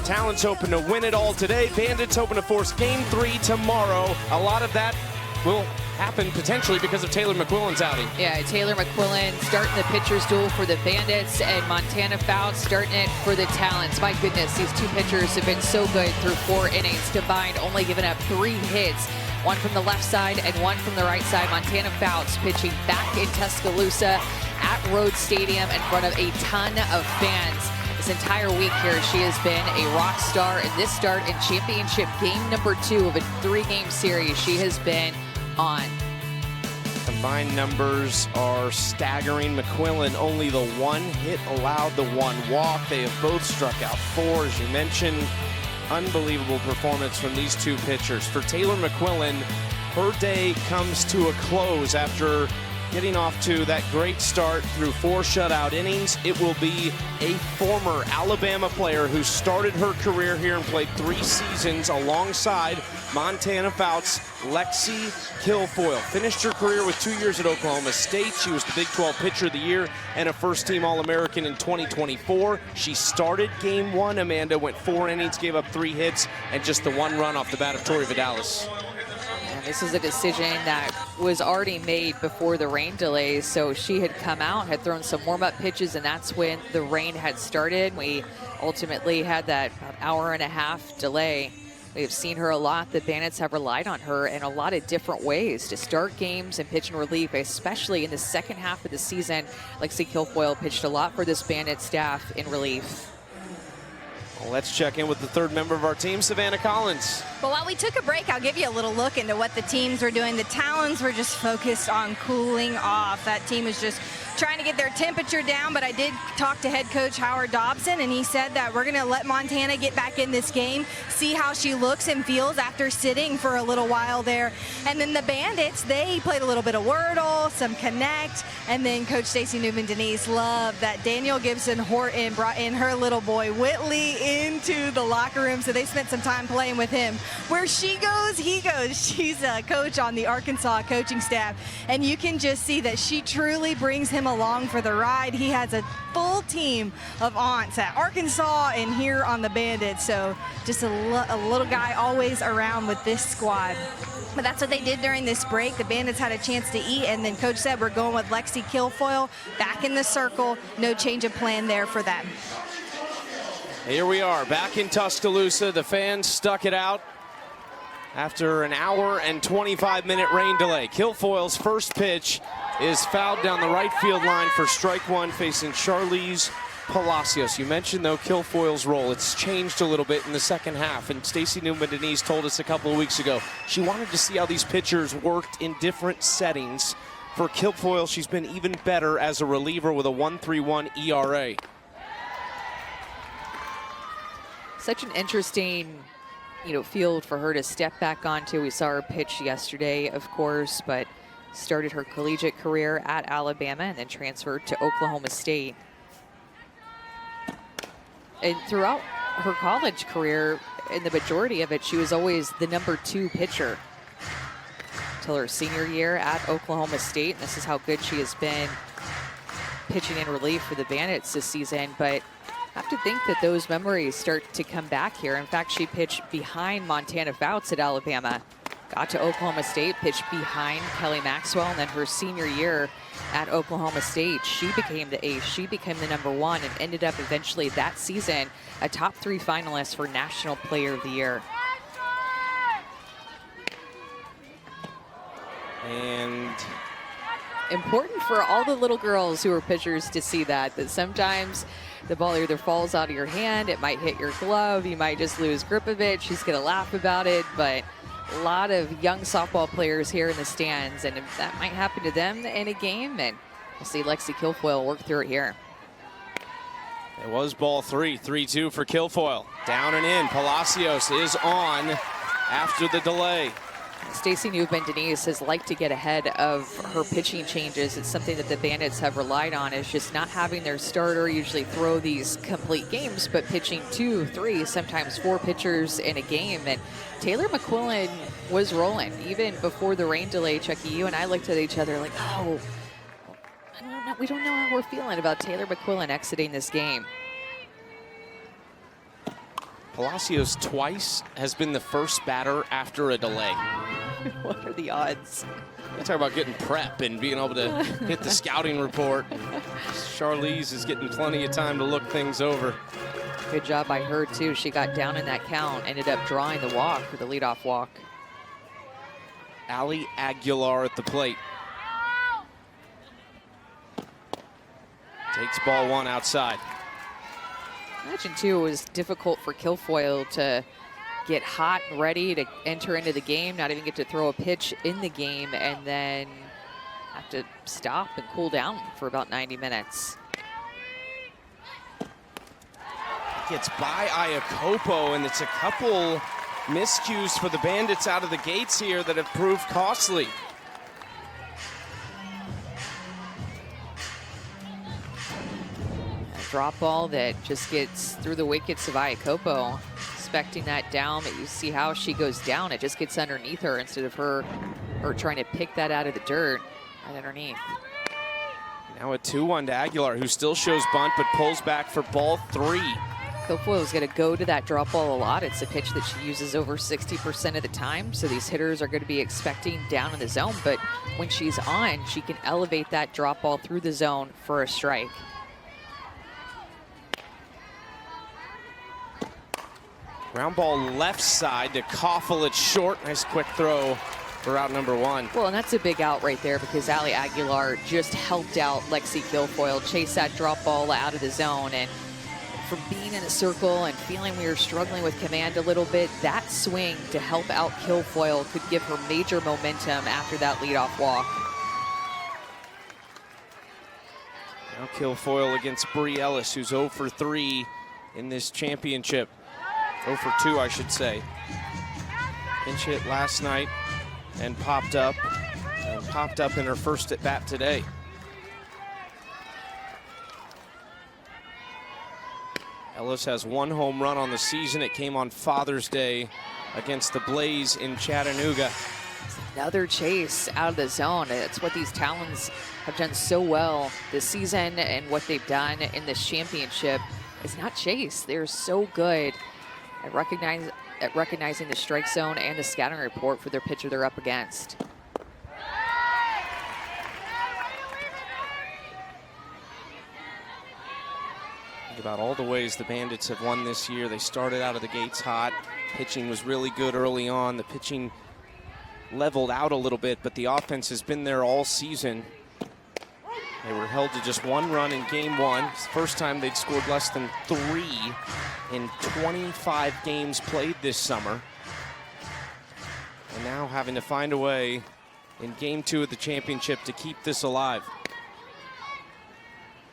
Talons hoping to win it all today. Bandits hoping to force Game 3 tomorrow. A lot of that will happened potentially because of Taylor McQuillan's outing. Yeah, Taylor McQuillan starting the pitcher's duel for the Bandits, and Montana Fouts starting it for the Talons. My goodness, these two pitchers have been so good through 4 innings combined, only giving up 3 hits. One from the left side and one from the right side. Montana Fouts pitching back in Tuscaloosa at Rhoads Stadium in front of a ton of fans. This entire week here, she has been a rock star. In this start in championship game number 2 of a 3-game series, she has been on. Combined numbers are staggering. McQuillan only the 1 hit allowed, the 1 walk. They have both struck out 4, as you mentioned. Unbelievable performance from these two pitchers. For Taylor McQuillan, her day comes to a close after getting off to that great start through 4 shutout innings. It will be a former Alabama player who started her career here and played 3 seasons alongside Montana Fouts, Lexi Kilfoyle. Finished her career with 2 years at Oklahoma State. She was the Big 12 Pitcher of the Year and a first-team All-American in 2024. She started Game 1, Amanda, went 4 innings, gave up 3 hits, and just the 1 run off the bat of Tori Vidales. This is a decision that was already made before the rain delays. So she had come out, had thrown some warm-up pitches, and that's when the rain had started. We ultimately had that about hour-and-a-half delay. We've seen her a lot. The Bandits have relied on her in a lot of different ways to start games and pitch in relief, especially in the second half of the season. Lexi Kilfoyle pitched a lot for this Bandit staff in relief. Well, let's check in with the 3rd member of our team, Savannah Collins. But while we took a break, I'll give you a little look into what the teams were doing. The Talons were just focused on cooling off. That team was just trying to get their temperature down, but I did talk to head coach Howard Dobson, and he said that we're going to let Montana get back in this game, see how she looks and feels after sitting for a little while there. And then the Bandits, they played a little bit of Wordle, some Connect, and then Coach Stacey Newman-Denise loved that Daniel Gibson Horton brought in her little boy Whitley into the locker room, so they spent some time playing with him. Where she goes, he goes. She's a coach on the Arkansas coaching staff, and you can just see that she truly brings him along for the ride. He has a full team of aunts at Arkansas and here on the Bandits, so just a little guy always around with this squad. But that's what they did during this break. The Bandits had a chance to eat, and then Coach said we're going with Lexi Kilfoyle back in the circle. No change of plan there for them. Here we are back in Tuscaloosa. The fans stuck it out after an hour and 25-minute rain delay. Kilfoyle's first pitch is fouled down the right field line for strike 1, facing Charlize Palacios. You mentioned, though, Kilfoyle's role. It's changed a little bit in the second half, and Stacey Newman-Denise told us a couple of weeks ago she wanted to see how these pitchers worked in different settings. For Kilfoyle, she's been even better as a reliever with a 1.31 ERA. Such an interesting, field for her to step back onto. We saw her pitch yesterday, of course, but started her collegiate career at Alabama and then transferred to Oklahoma State. And throughout her college career, in the majority of it, she was always the number 2 pitcher until her senior year at Oklahoma State. And this is how good she has been pitching in relief for the Bandits this season. But I have to think that those memories start to come back here. In fact, she pitched behind Montana Fouts at Alabama, got to Oklahoma State, pitched behind Kelly Maxwell, and then her senior year at Oklahoma State, she became the ace. She became the number 1 and ended up eventually that season a top 3 finalist for National Player of the Year. And important for all the little girls who are pitchers to see that sometimes the ball either falls out of your hand, it might hit your glove, you might just lose grip of it. She's going to laugh about it, but a lot of young softball players here in the stands, and that might happen to them in a game, and we'll see Lexi Kilfoyle work through it here. It was ball 3, 3-2 for Kilfoyle. Down and in. Palacios is on after the delay. Stacey Newman-Denise has liked to get ahead of her pitching changes. It's something that the Bandits have relied on, is just not having their starter usually throw these complete games, but pitching 2, 3, sometimes 4 pitchers in a game. And Taylor McQuillan was rolling even before the rain delay. Chucky, you and I looked at each other like, oh, I don't know, we don't know how we're feeling about Taylor McQuillan exiting this game. Palacios twice has been the first batter after a delay. What are the odds? You talk about getting prep and being able to hit the scouting report. Charlize is getting plenty of time to look things over. Good job by her, too. She got down in that count, ended up drawing the walk for the leadoff walk. Aguilar at the plate. Takes ball one outside. Imagine, too, it was difficult for Kilfoyle to get hot and ready to enter into the game, not even get to throw a pitch in the game, and then have to stop and cool down for about 90 minutes. Gets by Iakopo, and it's a couple miscues for the Bandits out of the gates here that have proved costly. A drop ball that just gets through the wickets of Iakopo. Expecting that down, but you see how she goes down. It just gets underneath her instead of her trying to pick that out of the dirt right underneath. Now a 2-1 to Aguilar, who still shows bunt but pulls back for ball 3. Kilfoyle is going to go to that drop ball a lot. It's a pitch that she uses over 60% of the time, so these hitters are going to be expecting down in the zone, but when she's on, she can elevate that drop ball through the zone for a strike. Ground ball left side to Coffel at short. Nice quick throw for out number 1. Well, and that's a big out right there because Allie Aguilar just helped out Lexi Kilfoyle chase that drop ball out of the zone. And from being in a circle and feeling we were struggling with command a little bit, that swing to help out Kilfoyle could give her major momentum after that leadoff walk. Now Kilfoyle against Bree Ellis, who's 0 for 3 in this championship. 0 for 2, I should say. Pinch hit last night and popped up in her first at bat today. Ellis has 1 home run on the season. It came on Father's Day against the Blaze in Chattanooga. Another chase out of the zone. It's what these Talons have done so well this season, and what they've done in this championship is not chase. They're so good at recognizing the strike zone and the scouting report for their pitcher they're up against. Think about all the ways the Bandits have won this year. They started out of the gates hot. Pitching was really good early on. The pitching leveled out a little bit, but the offense has been there all season. They were held to just 1 run in game 1. It's the first time they'd scored less than 3 in 25 games played this summer. And now having to find a way in game 2 of the championship to keep this alive.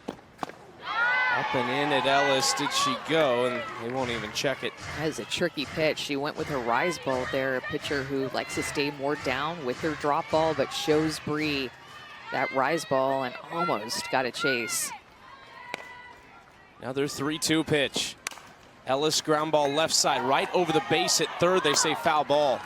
Up and in at Ellis, did she go? And they won't even check it. That is a tricky pitch. She went with her rise ball there, a pitcher who likes to stay more down with her drop ball, but shows Bree that rise ball and almost got a chase. Another 3-2 pitch. Ellis ground ball left side, right over the base at third. They say foul ball.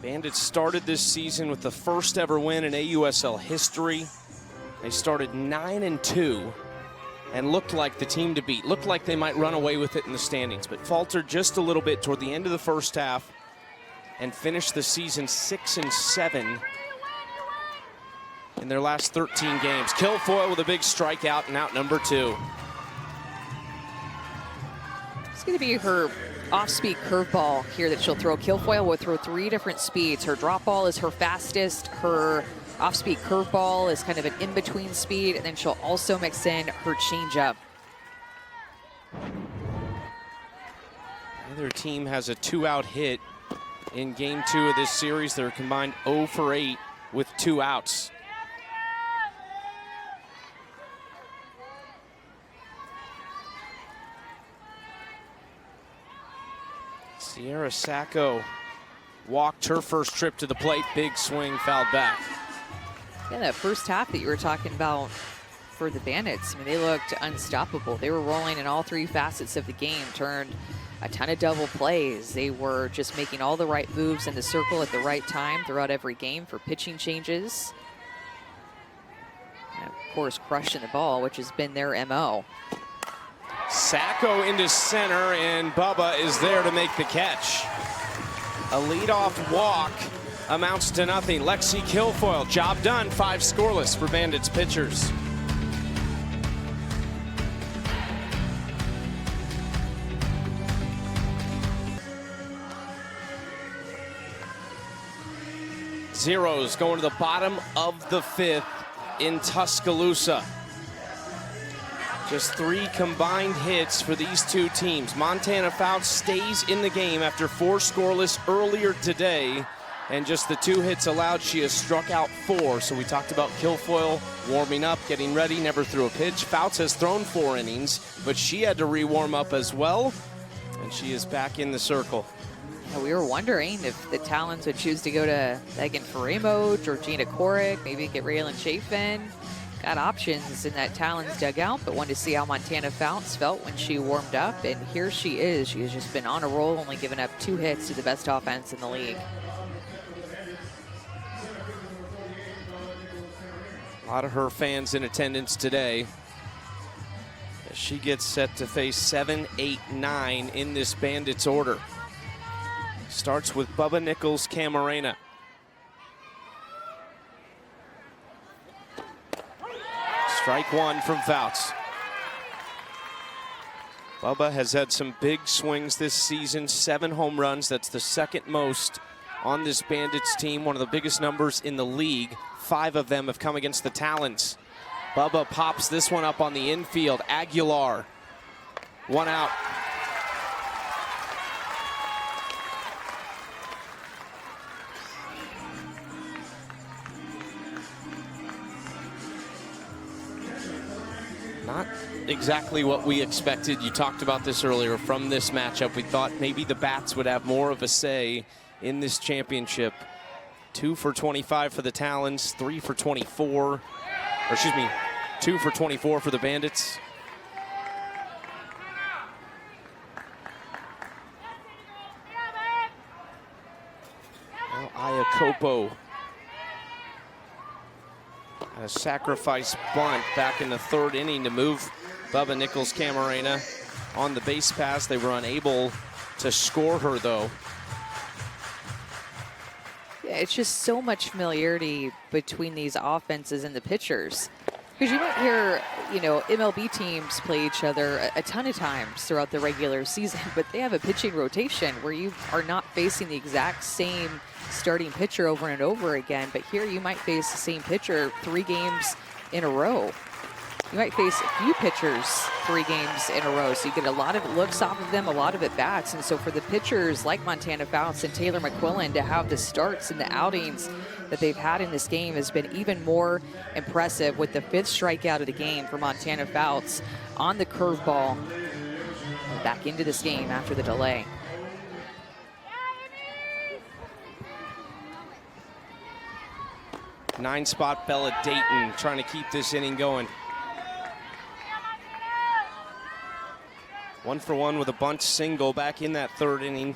Bandits started this season with the first ever win in AUSL history. They started 9-2 and looked like the team to beat. Looked like they might run away with it in the standings, but faltered just a little bit toward the end of the first half and finished the season 6-7 in their last 13 games. Kilfoyle with a big strikeout and out number 2. It's going to be her off-speed curveball here that she'll throw. Kilfoyle will throw 3 different speeds. Her drop ball is her fastest. Her off-speed curveball is kind of an in-between speed, and then she'll also mix in her changeup. Neither team has a 2-out hit in game 2 of this series. They're combined 0 for 8 with 2 outs. Sierra Sacco walked her first trip to the plate. Big swing, fouled back. Yeah, that first half that you were talking about for the Bandits, I mean, they looked unstoppable. They were rolling in all 3 facets of the game, turned a ton of double plays. They were just making all the right moves in the circle at the right time throughout every game for pitching changes. And of course, crushing the ball, which has been their MO. Sacco into center, and Bubba is there to make the catch. A leadoff walk amounts to nothing. Lexi Kilfoyle, job done. 5 scoreless for Bandits pitchers. Zeros going to the bottom of the 5th in Tuscaloosa. Just 3 combined hits for these two teams. Montana Fouts stays in the game after 4 scoreless earlier today. And just the 2 hits allowed, she has struck out 4. So we talked about Kilfoyle warming up, getting ready, never threw a pitch. Fouts has thrown 4 innings, but she had to re-warm up as well. And she is back in the circle. Yeah, we were wondering if the Talons would choose to go to Megan Faremo, Georgina Korick, maybe get Raylan Chafin. Got options in that Talons dugout, but wanted to see how Montana Fouts felt when she warmed up. And here she is. She has just been on a roll, only giving up 2 hits to the best offense in the league. A lot of her fans in attendance today. As she gets set to face 7, 8, 9 in this Bandits order. Starts with Bubba Nickles-Ca. Strike 1 from Fouts. Bubba has had some big swings this season, 7 home runs. That's the 2nd most on this Bandits team, one of the biggest numbers in the league. 5 of them have come against the Talons. Bubba pops this one up on the infield. Aguilar, 1 out. Not exactly what we expected. You talked about this earlier from this matchup. We thought maybe the bats would have more of a say in this championship. 2 for 25 for the Talons, 3 for 24, or excuse me, 2 for 24 for the Bandits. Now Iakopo. A sacrifice bunt back in the 3rd inning to move Bubba Nickles-Ca on the base pass. They were unable to score her, though. Yeah, it's just so much familiarity between these offenses and the pitchers. Because you might hear, you know, MLB teams play each other a ton of times throughout the regular season, but they have a pitching rotation where you are not facing the exact same starting pitcher over and over again. But here you might face the same pitcher 3 games in a row. You might face a few pitchers 3 games in a row, so you get a lot of looks off of them, a lot of at-bats. And so for the pitchers like Montana Fouts and Taylor McQuillan to have the starts and the outings that they've had in this game has been even more impressive, with the 5th strikeout of the game for Montana Fouts on the curveball. Back into this game after the delay. Nine-spot Bella Dayton trying to keep this inning going. 1 for 1 with a bunt single back in that 3rd inning.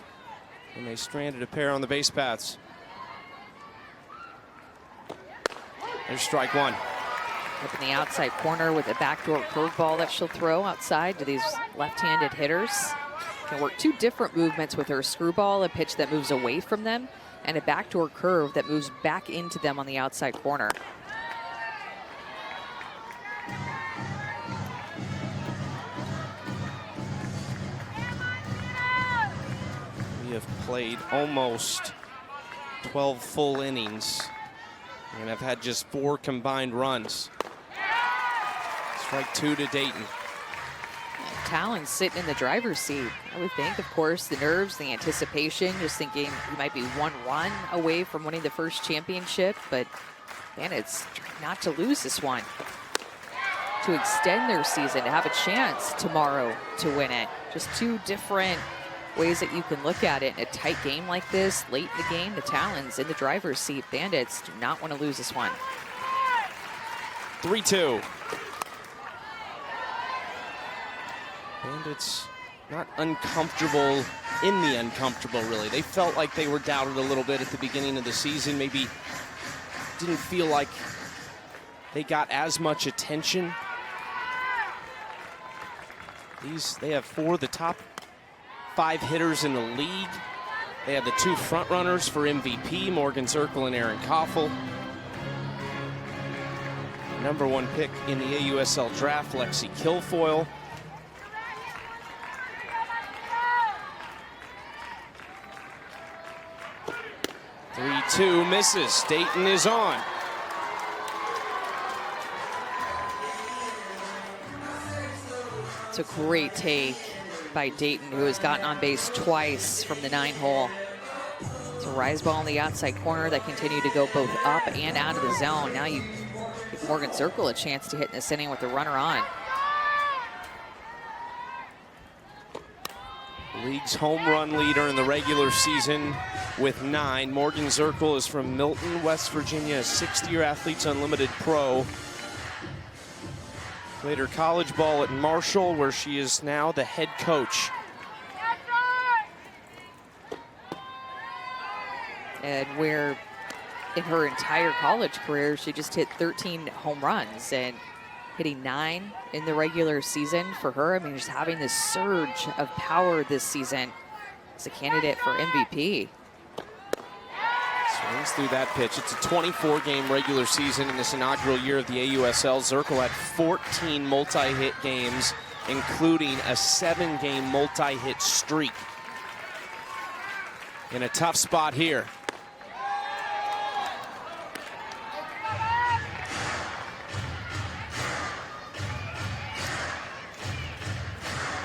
And they stranded a pair on the base paths. There's strike 1. Up in the outside corner with a backdoor curveball that she'll throw outside to these left-handed hitters. Can work 2 different movements with her screwball, a pitch that moves away from them, and a backdoor curve that moves back into them on the outside corner. We have played almost 12 full innings and have had just 4 combined runs. Strike 2 to Dayton. Talons sitting in the driver's seat. I would think, of course, the nerves, the anticipation, just thinking we might be 1 run away from winning the first championship, but Bandits trying not to lose this one, to extend their season, to have a chance tomorrow to win it. Just 2 different ways that you can look at it in a tight game like this. Late in the game, the Talons in the driver's seat. Bandits do not want to lose this one. 3-2. Bandits not uncomfortable in the uncomfortable, really. They felt like they were doubted a little bit at the beginning of the season. Maybe didn't feel like they got as much attention. They have 4 of the top 5 hitters in the league. They have the 2 front runners for MVP, Morgan Zerkle and Erin Coffel. Number 1 pick in the AUSL draft, Lexi Kilfoyle. Three-2 misses. Dayton is on. It's a great take by Dayton, who has gotten on base twice from the 9-hole. It's a rise ball in the outside corner that continued to go both up and out of the zone. Now you give Morgan Zerkle a chance to hit in this inning with the runner on. League's home run leader in the regular season with 9. Morgan Zerkle is from Milton, West Virginia, a 6th-year Athletes Unlimited pro. Played her college ball at Marshall, where she is now the head coach. And where in her entire college career, she just hit 13 home runs, and hitting 9 in the regular season for her. I mean, just having this surge of power this season as a candidate for MVP. Swings through that pitch. It's a 24-game regular season in this inaugural year of the AUSL. Zerkle had 14 multi-hit games, including a 7-game multi-hit streak. In a tough spot here.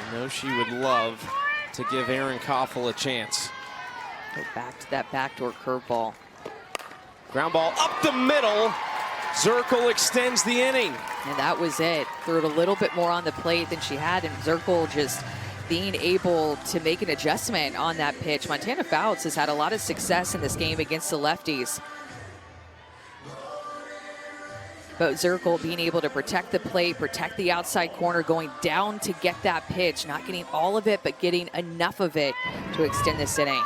I know she would love to give Erin Coffel a chance. Go back to that backdoor curveball. Ground ball up the middle. Zerkle extends the inning. And that was it. Threw it a little bit more on the plate than she had, and Zerkle just being able to make an adjustment on that pitch. Montana Fouts has had a lot of success in this game against the lefties. But Zerkle being able to protect the plate, protect the outside corner, going down to get that pitch, not getting all of it, but getting enough of it to extend this inning.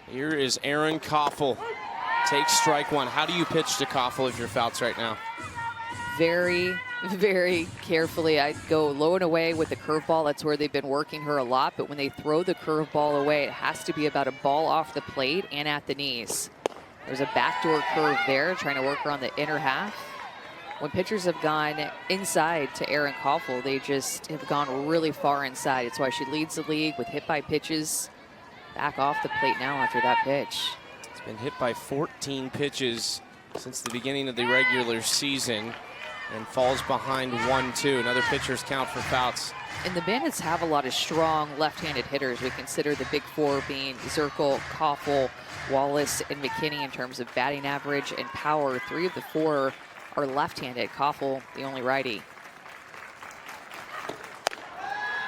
Here is Erin Coffel. Takes strike 1. How do you pitch to Coffel if you're Fouts right now? Very, very carefully. I'd go low and away with the curveball. That's where they've been working her a lot. But when they throw the curveball away, it has to be about a ball off the plate and at the knees. There's a backdoor curve there, trying to work her on the inner half. When pitchers have gone inside to Erin Coffel, they just have gone really far inside. It's why she leads the league with hit by pitches. Back off the plate now after that pitch. It's been hit by 14 pitches since the beginning of the regular season and falls behind 1-2. Another pitcher's count for Fouts. And the Bandits have a lot of strong left-handed hitters. We consider the big 4 being Zerkle, Coffel, Wallace, and McKinney in terms of batting average and power. 3 of the 4 are left-handed. Coffel, the only righty.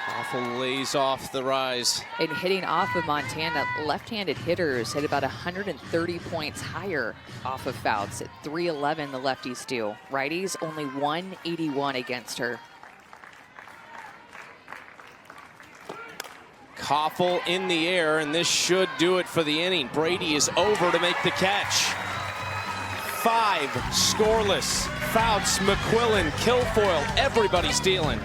Coffel lays off the rise. And hitting off of Montana, left-handed hitters hit about 130 points higher off of Fouts. At 311, the lefties do. Righties, only 181 against her. Coffel in the air, and this should do it for the inning. Brady is over to make the catch. 5 scoreless. Fouts, McQuillan, Kilfoyle, everybody's dealing.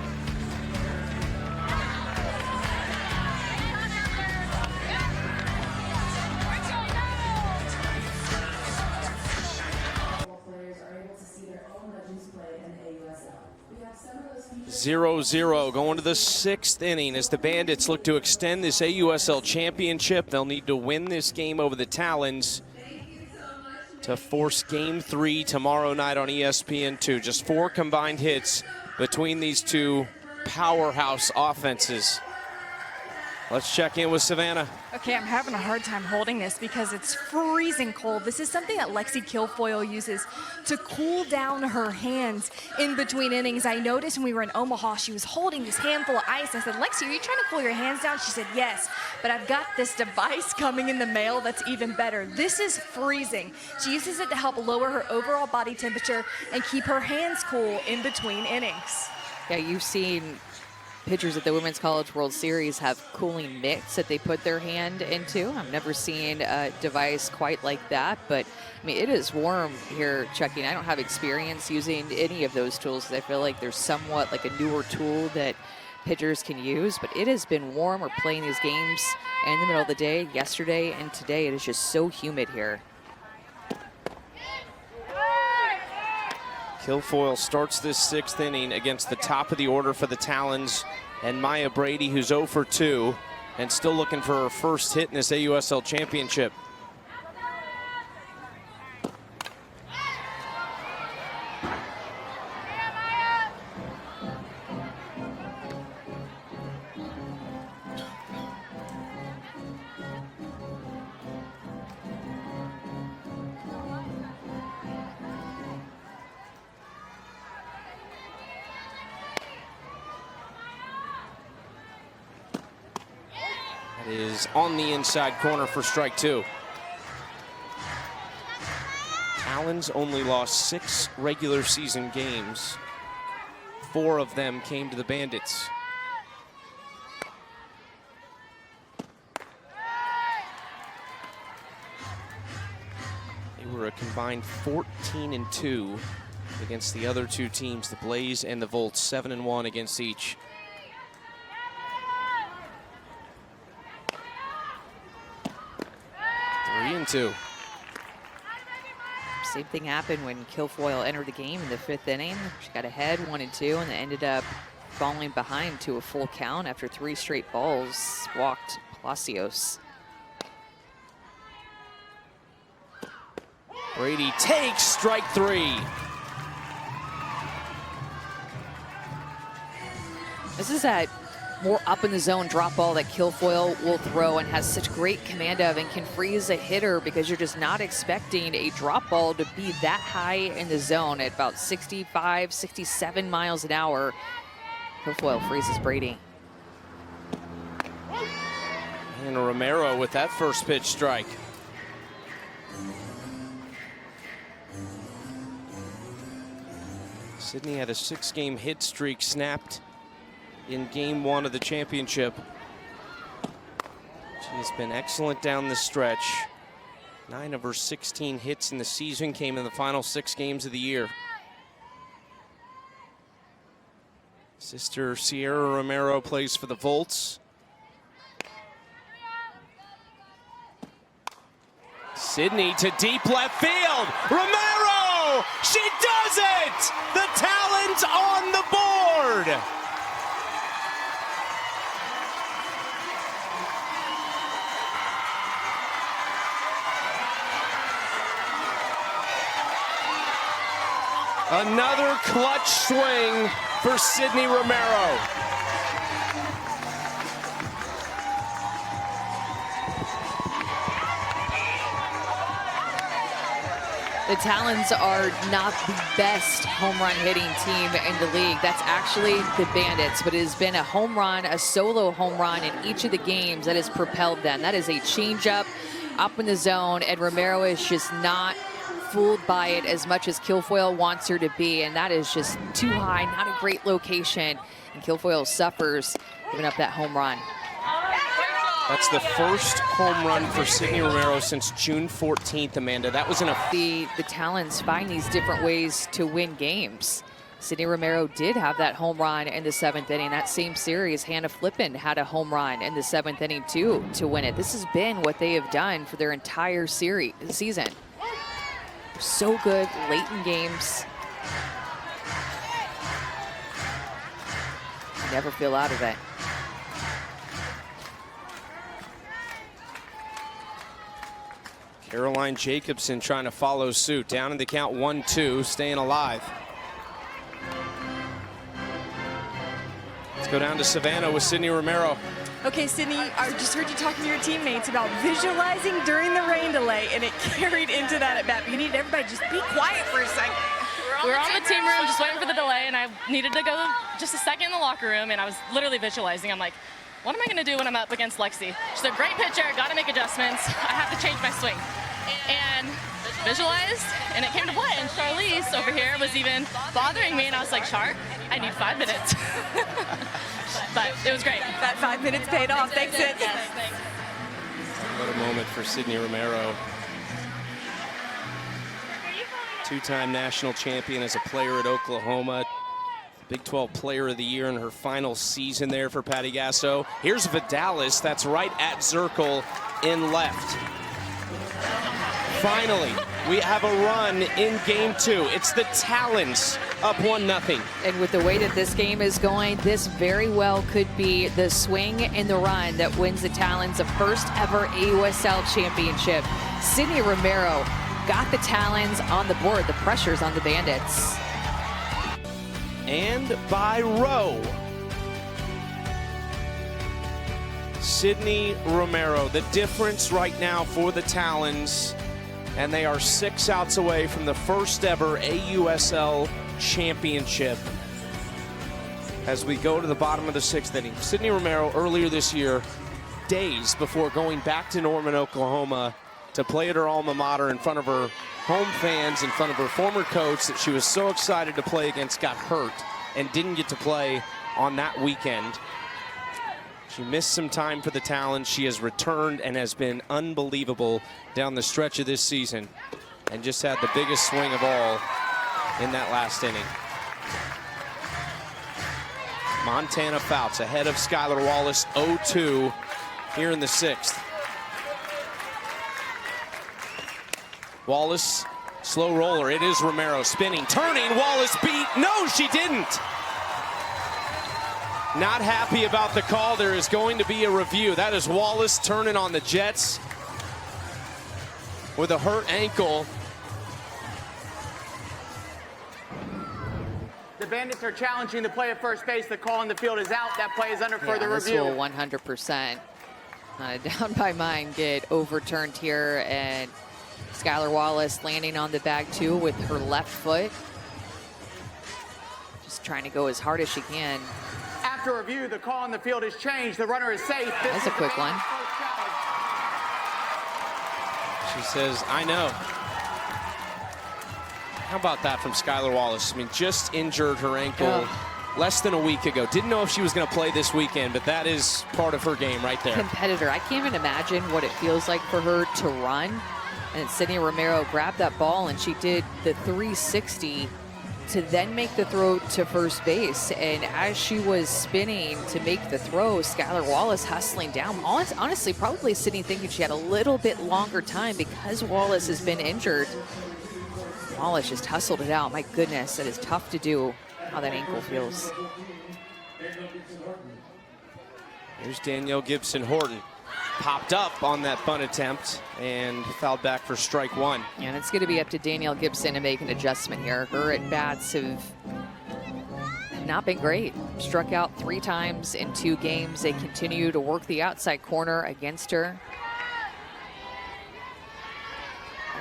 Zero going to the 6th inning as the Bandits look to extend this AUSL Championship. They'll need to win this game over the Talons to force Game 3 tomorrow night on ESPN2. Just 4 combined hits between these 2 powerhouse offenses. Let's check in with Savannah. Okay, I'm having a hard time holding this because it's freezing cold. This is something that Lexi Kilfoyle uses to cool down her hands in between innings. I noticed when we were in Omaha, she was holding this handful of ice. I said, Lexi, are you trying to cool your hands down? She said, yes, but I've got this device coming in the mail that's even better. This is freezing. She uses it to help lower her overall body temperature and keep her hands cool in between innings. Yeah, you've seen pitchers at the Women's College World Series have cooling mitts that they put their hand into. I've never seen a device quite like that, but I mean, it is warm here, Chucky. I don't have experience using any of those tools because I feel like there's somewhat like a newer tool that pitchers can use, but it has been warm. We're playing these games in the middle of the day, yesterday and today. It is just so humid here. Kilfoyle starts this 6th inning against the top of the order for the Talons and Maya Brady, who's 0 for 2 and still looking for her first hit in this AUSL Championship. Is on the inside corner for strike 2. Talons only lost 6 regular season games. 4 of them came to the Bandits. They were a combined 14-2 against the other 2 teams, the Blaze and the Volts, 7-1 against each. And 2. Same thing happened when Kilfoyle entered the game in the 5th inning. She got ahead 1-2 and then ended up falling behind to a full count after 3 straight balls. Walked Palacios. Brady takes strike 3. This is that more up in the zone drop ball that Kilfoyle will throw and has such great command of and can freeze a hitter because you're just not expecting a drop ball to be that high in the zone at about 65, 67 miles an hour. Kilfoyle freezes Brady. And Romero with that first pitch strike. Sydney had a 6-game hit streak snapped in game 1 of the championship. She has been excellent down the stretch. 9 of her 16 hits in the season came in the final 6 games of the year. Sister Sierra Romero plays for the Volts. Sydney to deep left field. Romero! She does it! The Talons on the board! Another clutch swing for Sydney Romero. The Talons are not the best home run hitting team in the league. That's actually the Bandits, but it has been a home run, a solo home run in each of the games that has propelled them. That is a changeup up in the zone, and Romero is just not fooled by it as much as Kilfoyle wants her to be, and that is just too high, not a great location, and Kilfoyle suffers giving up that home run. That's the first home run for Sydney Romero since June 14th, Amanda. That was in a... The Talons find these different ways to win games. Sydney Romero did have that home run in the 7th inning. That same series, Hannah Flippen had a home run in the 7th inning too to win it. This has been what they have done for their entire season. So good late in games. Never feel out of it. Caroline Jacobsen trying to follow suit. Down in the count 1-2, staying alive. Let's go down to Savannah with Sydney Romero. Okay, Sydney, I just heard you talking to your teammates about visualizing during the rain delay, and it carried into that at bat. You need everybody just be quiet for a second. We were on the team room just waiting for the delay, and I needed to go just a second in the locker room, and I was literally visualizing. I'm like, what am I going to do when I'm up against Lexi? She's a great pitcher, got to make adjustments. I have to change my swing. And visualized, and it came to play. And Charlize over here was even bothering me, and I was like, Char, I need 5 minutes. but it was great. That 5 minutes paid off. Thanks, Sid. Yes, thanks. What a moment for Sydney Romero. Two-time national champion as a player at Oklahoma. Big 12 Player of the Year in her final season there for Patty Gasso. Here's Vidales, that's right at Zerkle in left. Finally, we have a run in game 2. It's the Talons up 1-0. And with the way that this game is going, this very well could be the swing and the run that wins the Talons a first ever AUSL Championship. Sydney Romero got the Talons on the board. The pressure's on the Bandits. And by row, Sydney Romero, the difference right now for the Talons, and they are 6 outs away from the first ever AUSL Championship. As we go to the bottom of the 6th inning, Sydney Romero earlier this year, days before going back to Norman, Oklahoma to play at her alma mater in front of her home fans, in front of her former coach that she was so excited to play against, got hurt and didn't get to play on that weekend. She missed some time for the Talons. She has returned and has been unbelievable down the stretch of this season and just had the biggest swing of all in that last inning. Montana Fouts ahead of Skylar Wallace, 0-2 here in the 6th. Wallace, slow roller. It is Romero spinning, turning. Wallace beat. No, she didn't. Not happy about the call. There is going to be a review. That is Wallace turning on the Jets with a hurt ankle. The Bandits are challenging the play at first base. The call on the field is out. That play is under further review. This will 100% down by mine get overturned here, and Skylar Wallace landing on the bag too with her left foot. Just trying to go as hard as she can. After review, the call on the field is changed. The runner is safe. That's a quick one. She says, I know. How about that from Skylar Wallace? I mean, just injured her ankle less than a week ago. Didn't know if she was going to play this weekend, but that is part of her game right there. Competitor. I can't even imagine what it feels like for her to run. And Sydney Romero grabbed that ball, and she did the 360 to then make the throw to first base. And as she was spinning to make the throw, Skylar Wallace hustling down. Honestly, probably Sydney thinking she had a little bit longer time because Wallace has been injured. Wallace just hustled it out. My goodness, that is tough to do, how that ankle feels. Here's Danielle Gibson Horton. Popped up on that bunt attempt and fouled back for strike 1. And it's going to be up to Danielle Gibson to make an adjustment here. Her at-bats have not been great. Struck out 3 times in 2 games. They continue to work the outside corner against her.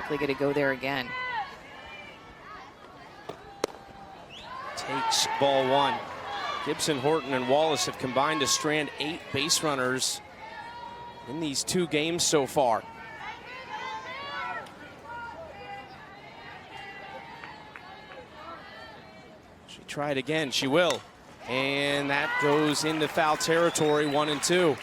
Likely going to go there again. Takes ball 1. Gibson, Horton, and Wallace have combined to strand 8 base runners in these 2 games so far. She tried again, she will. And that goes into foul territory, 1-2.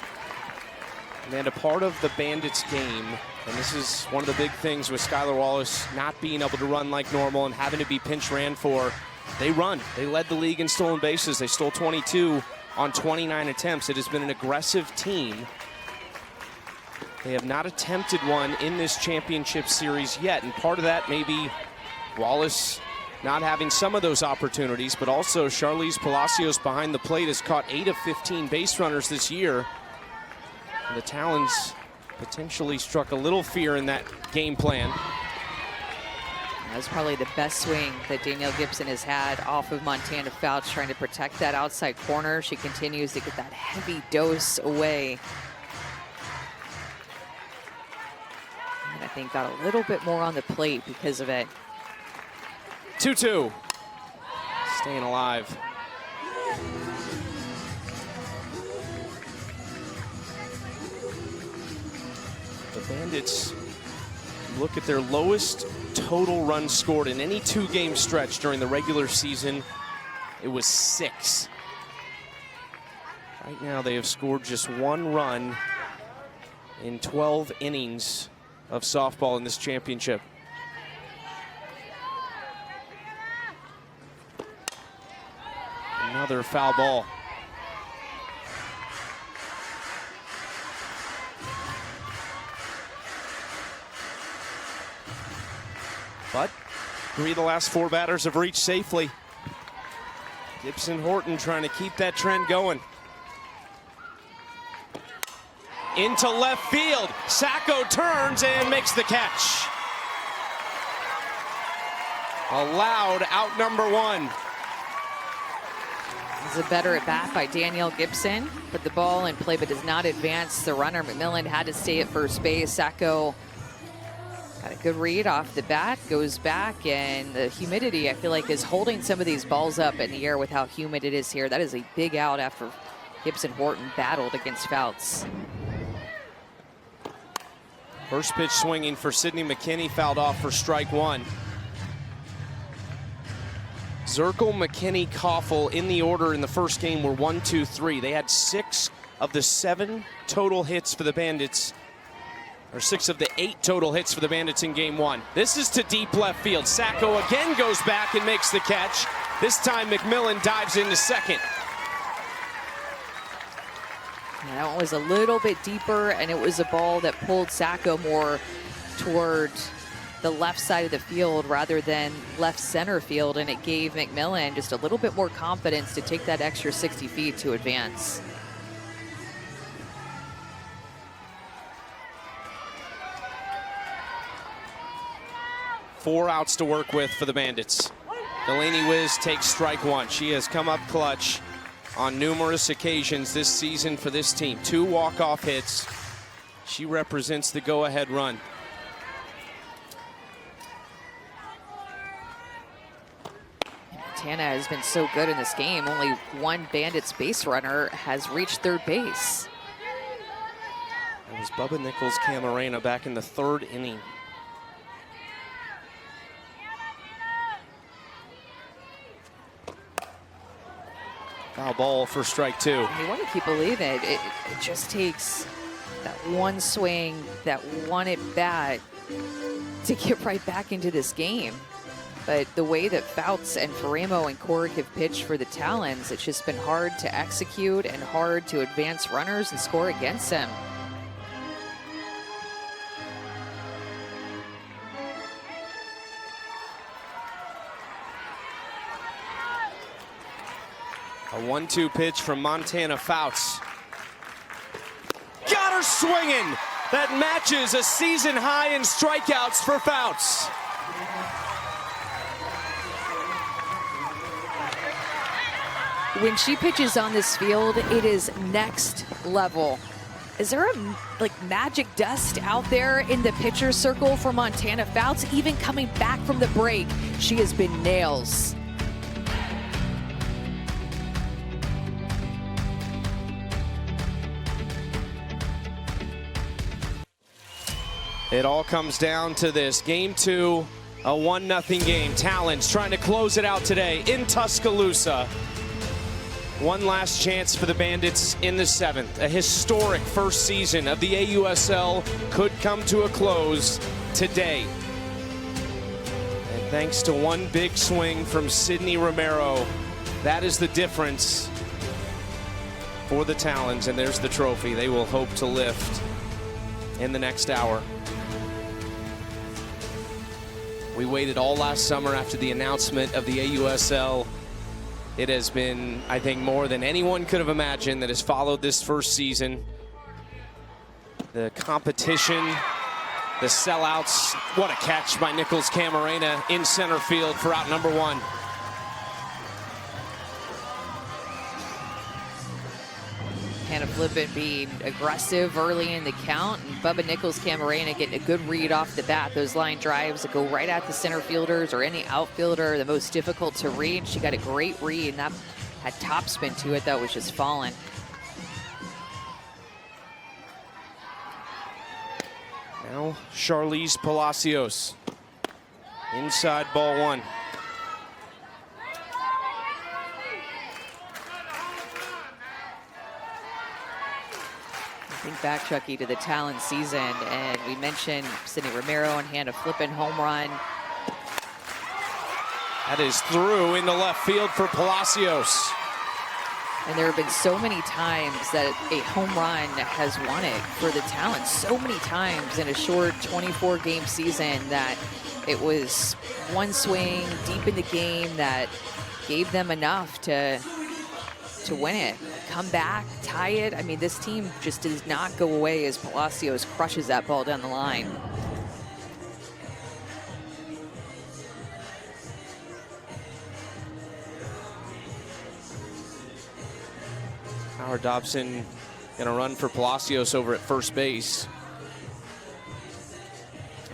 And a part of the Bandits game, and this is one of the big things with Skylar Wallace not being able to run like normal and having to be pinch ran for, they run. They led the league in stolen bases. They stole 22 on 29 attempts. It has been an aggressive team. They have not attempted one in this championship series yet, and part of that may be Wallace not having some of those opportunities, but also Charlize Palacios behind the plate has caught 8 of 15 base runners this year. And the Talons potentially struck a little fear in that game plan. That's probably the best swing that Danielle Gibson has had off of Montana Fouts, trying to protect that outside corner. She continues to get that heavy dose away. And I think got a little bit more on the plate because of it. 2-2. Staying alive. The Bandits look at their lowest total runs scored in any 2-game stretch during the regular season. It was 6. Right now they have scored just 1 run in 12 innings of softball in this championship. Another foul ball. But 3 of the last 4 batters have reached safely. Gibson Horton trying to keep that trend going. Into left field. Sacco turns and makes the catch. Allowed out number 1. This is a better at bat by Danielle Gibson. Put the ball in play but does not advance the runner. McMillan had to stay at first base. Sacco got a good read off the bat, goes back, and the humidity I feel like is holding some of these balls up in the air with how humid it is here. That is a big out after Gibson Horton battled against Fouts. First pitch swinging for Sydney McKinney, fouled off for strike 1. Zerkle, McKinney, Coffel in the order in the first game were 1, 2, 3. They had 6 of the 7 total hits for the Bandits, or 6 of the 8 total hits for the Bandits in game 1. This is to deep left field. Sacco again goes back and makes the catch. This time McMillan dives into second. Yeah, that one was a little bit deeper, and it was a ball that pulled Sacco more toward the left side of the field rather than left center field, and it gave McMillan just a little bit more confidence to take that extra 60 feet to advance. Four outs to work with for the Bandits. Delaney Wiz takes strike 1. She has come up clutch on numerous occasions this season for this team. 2 walk-off hits. She represents the go-ahead run. Montana has been so good in this game. Only 1 Bandits base runner has reached third base. That was Bubba Nickles-Ca back in the 3rd inning. Foul ball for strike 2. You want to keep believing it. It just takes that one swing, that one at bat to get right back into this game. But the way that Fouts and Faremo and Corrick have pitched for the Talons, it's just been hard to execute and hard to advance runners and score against them. A 1-2 pitch from Montana Fouts. Got her swinging. That matches a season high in strikeouts for Fouts. When she pitches on this field, it is next level. Is there a magic dust out there in the pitcher's circle for Montana Fouts? Even coming back from the break, she has been nails. It all comes down to this. Game 2, a 1-0 game. Talons trying to close it out today in Tuscaloosa. One last chance for the Bandits in the 7th. A historic first season of the AUSL could come to a close today. And thanks to one big swing from Sydney Romero, that is the difference for the Talons. And there's the trophy they will hope to lift in the next hour. We waited all last summer after the announcement of the AUSL. It has been, I think, more than anyone could have imagined that has followed this first season. The competition, the sellouts. What a catch by Nickles-Ca in center field for out number 1. Hannah Flippin being aggressive early in the count, and Bubba Nickles-Ca getting a good read off the bat. Those line drives that go right at the center fielders or any outfielder, the most difficult to read. She got a great read, and that had topspin to it that was just falling. Now Charlize Palacios. Inside ball 1. Think back, Chucky, to the Talons season, and we mentioned Sydney Romero on hand, a flipping home run. That is through into left field for Palacios. And there have been so many times that a home run has won it for the Talons. So many times in a short 24-game season that it was one swing deep in the game that gave them enough to win it. Come back, tie it. I mean, this team just does not go away as Palacios crushes that ball down the line. Howard Dobson gonna run for Palacios over at first base.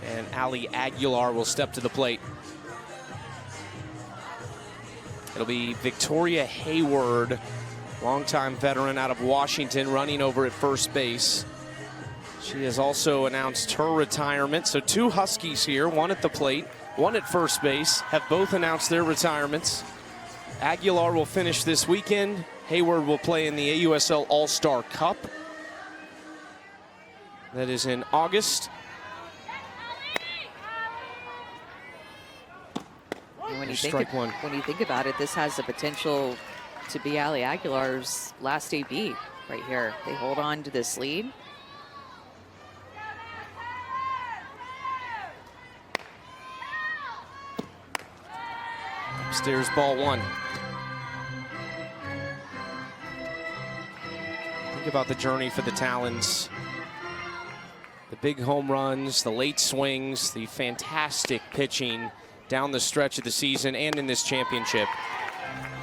And Ali Aguilar will step to the plate. It'll be Victoria Hayward, longtime veteran out of Washington, running over at first base. She has also announced her retirement. So 2 Huskies here, one at the plate, one at first base, have both announced their retirements. Aguilar will finish this weekend. Hayward will play in the AUSL All-Star Cup. That is in August. And when you think about it, this has the potential to be Ali Aguilar's last AB right here. They hold on to this lead. Upstairs, ball 1. Think about the journey for the Talons. The big home runs, the late swings, the fantastic pitching down the stretch of the season and in this championship.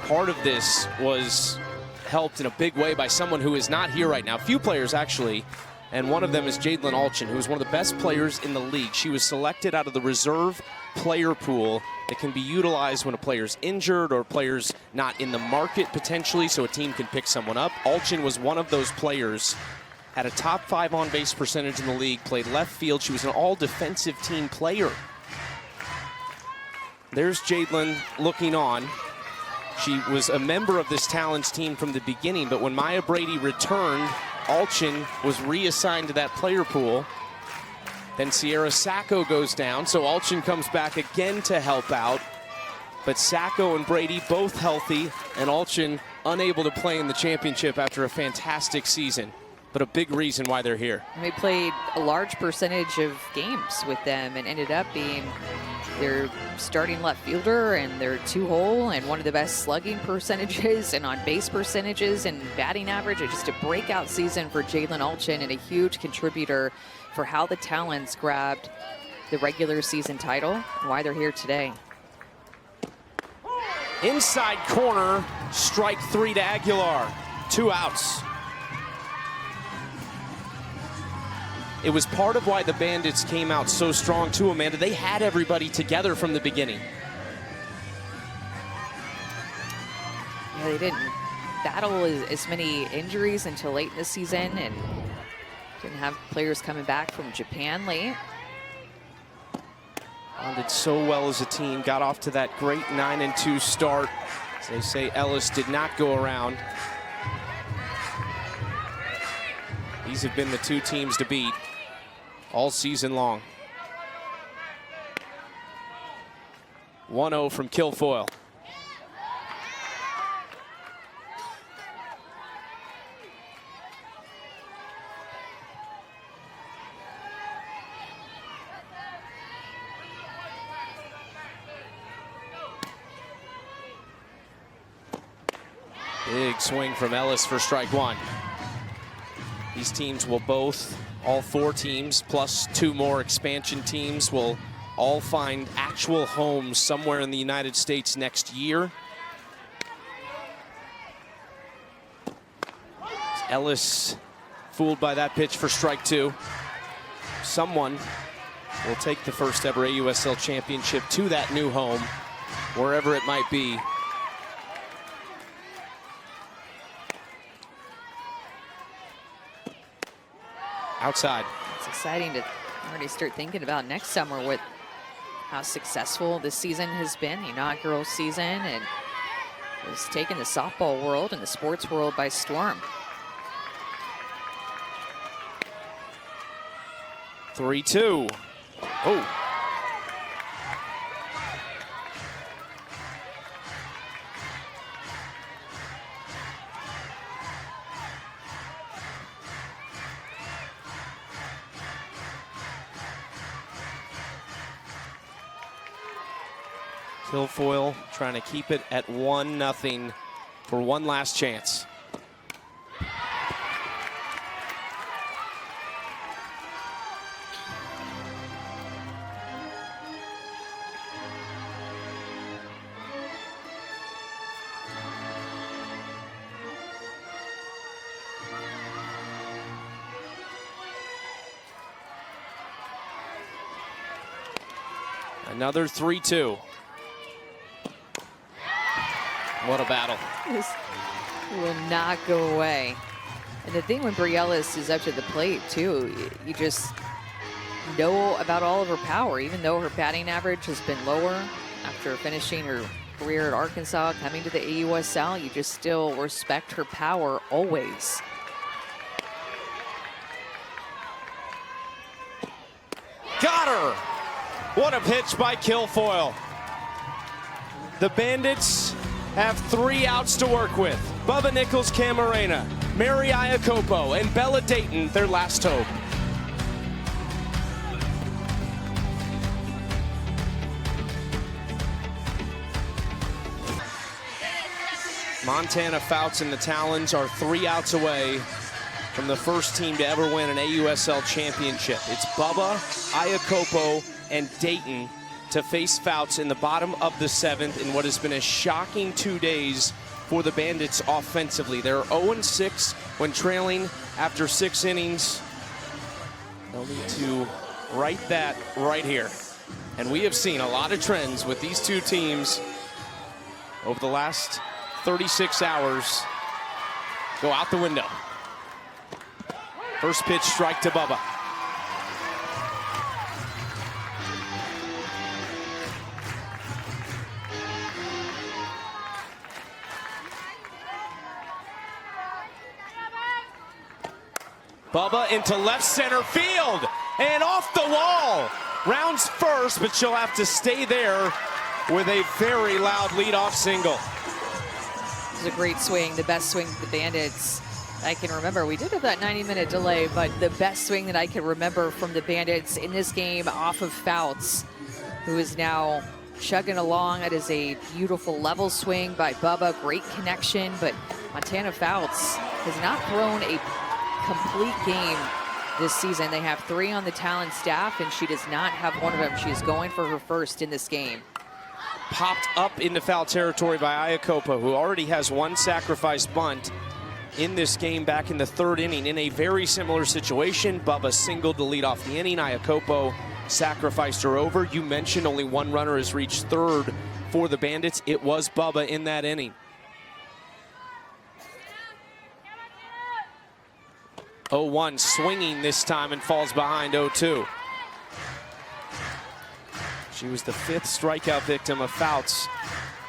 Part of this was helped in a big way by someone who is not here right now. Few players, actually, and one of them is Jadlyn Alchin, who is one of the best players in the league. She was selected out of the reserve player pool that can be utilized when a player's injured or a player's not in the market potentially, so a team can pick someone up. Alchin was one of those players, had a top 5 on-base percentage in the league, played left field. She was an all-defensive team player. There's Jadlyn looking on. She was a member of this Talons team from the beginning, but when Maya Brady returned, Alchin was reassigned to that player pool. Then Sierra Sacco goes down, so Alchin comes back again to help out. But Sacco and Brady both healthy, and Alchin unable to play in the championship after a fantastic season. But a big reason why they're here. They played a large percentage of games with them and ended up being their starting left fielder and their 2-hole and one of the best slugging percentages and on-base percentages and batting average. It's just a breakout season for Jadlyn Alchin and a huge contributor for how the Talons grabbed the regular season title and why they're here today. Inside corner, strike 3 to Aguilar. 2 outs. It was part of why the Bandits came out so strong too, Amanda. They had everybody together from the beginning. Yeah, they didn't battle as many injuries until late in the season and didn't have players coming back from Japan late. Did so well as a team, got off to that great 9-2 start. As they say, Ellis did not go around. These have been the 2 teams to beat all season long. 1-0 from Kilfoyle. Big swing from Ellis for strike 1. These teams will both, all 4 teams, plus 2 more expansion teams, will all find actual homes somewhere in the United States next year. Ellis fooled by that pitch for strike 2. Someone will take the first ever AUSL Championship to that new home, wherever it might be. Outside. It's exciting to already start thinking about next summer with how successful this season has been, the inaugural season, and it's taken the softball world and the sports world by storm. 3-2. Oh. Kilfoyle trying to keep it at 1-0 for one last chance. Another 3-2. What a battle. This will not go away. And the thing when Ellis is up to the plate, too, you just know about all of her power. Even though her batting average has been lower after finishing her career at Arkansas, coming to the AUSL, you just still respect her power always. Got her! What a pitch by Kilfoyle. The Bandits have 3 outs to work with. Bubba Nickles-Ca, Mary Iakopo, and Bella Dayton, their last hope. Montana Fouts and the Talons are 3 outs away from the first team to ever win an AUSL Championship. It's Bubba, Iakopo, and Dayton to face Fouts in the bottom of the 7th in what has been a shocking 2 days for the Bandits offensively. They're 0-6 when trailing after 6 innings. They'll need to right that right here. And we have seen a lot of trends with these two teams over the last 36 hours go out the window. First pitch, strike to Bubba. Bubba into left center field and off the wall. Rounds first, but she'll have to stay there with a very loud leadoff single. It was a great swing, the best swing the Bandits I can remember. We did have that 90-minute delay, but the best swing that I can remember from the Bandits in this game off of Fouts, who is now chugging along. It is a beautiful level swing by Bubba, great connection, but Montana Fouts has not thrown a complete game this season. They have 3 on the Talon staff, and she does not have one of them. She is going for her first in this game. Popped up into foul territory by Iakopo, who already has 1 sacrifice bunt in this game back in the 3rd inning. In a very similar situation, Bubba singled to lead off the inning. Iakopo sacrificed her over. You mentioned only 1 runner has reached 3rd for the Bandits. It was Bubba in that inning. 0-1 swinging this time and falls behind 0-2. She was the 5th strikeout victim of Fouts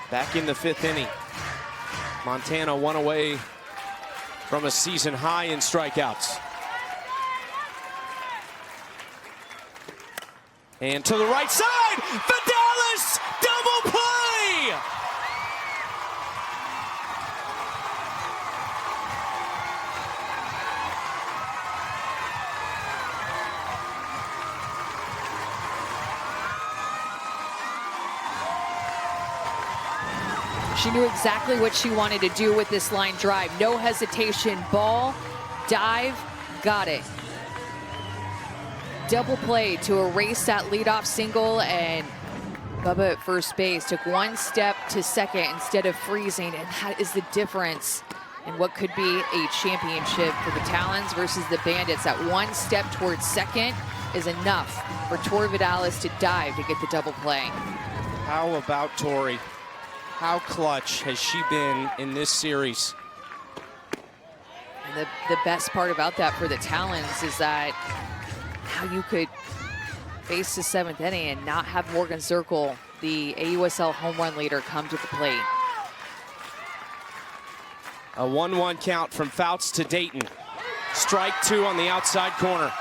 back in the 5th inning. Montana 1 away from a season high in strikeouts. And to the right side, Vidales, double play! She knew exactly what she wanted to do with this line drive. No hesitation, ball, dive, got it. Double play to erase that leadoff single, and Bubba at first base took 1 step to second instead of freezing, and that is the difference in what could be a championship for the Talons versus the Bandits. That 1 step towards second is enough for Tori Vidales to dive to get the double play. How about Tori? How clutch has she been in this series? And the best part about that for the Talons is that how you could face the 7th inning and not have Morgan Zerkle, the AUSL home run leader, come to the plate. A 1-1 count from Fouts to Dayton. Strike 2 on the outside corner.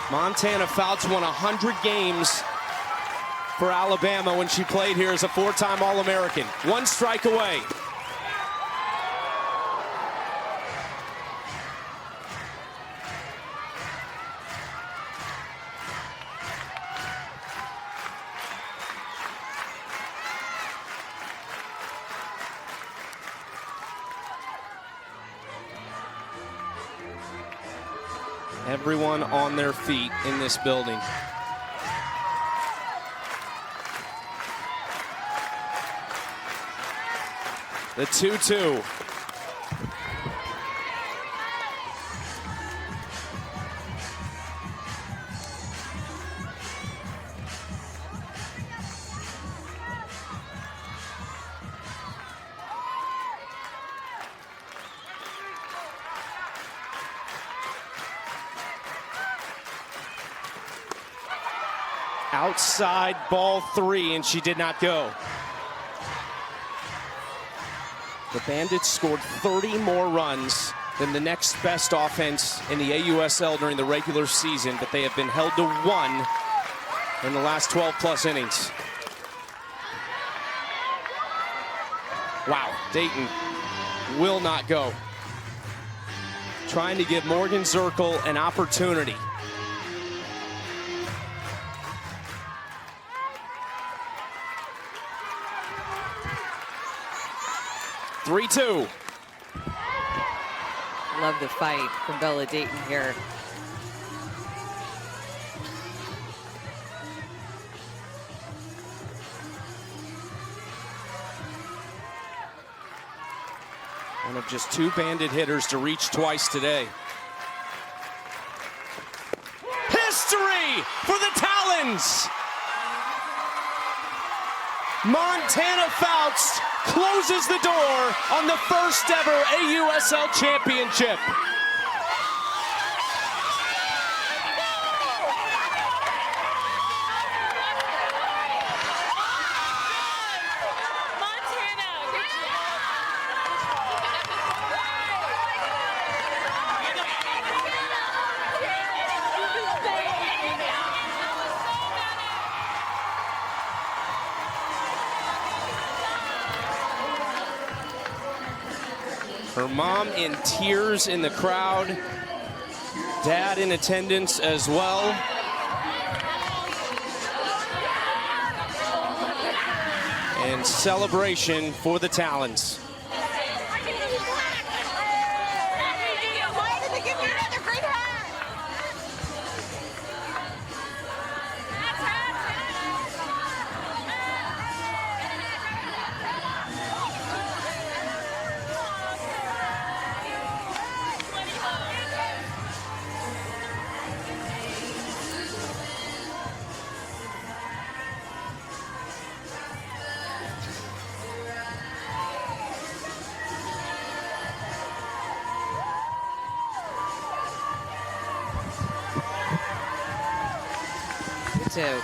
Montana Fouts won 100 games for Alabama when she played here as a 4-time All-American. 1 strike away. Everyone on their feet in this building. The 2-2. Outside ball 3, and she did not go. The Bandits scored 30 more runs than the next best offense in the AUSL during the regular season, but they have been held to 1 in the last 12-plus innings. Wow, Dayton will not go. Trying to give Morgan Zerkle an opportunity. Three-two. Love the fight from Bella Dayton here. One of just 2 Bandit hitters to reach twice today. History for the Talons! Montana Fouts closes the door on the first ever AUSL Championship. Her mom in tears in the crowd. Dad in attendance as well. And celebration for the Talons. To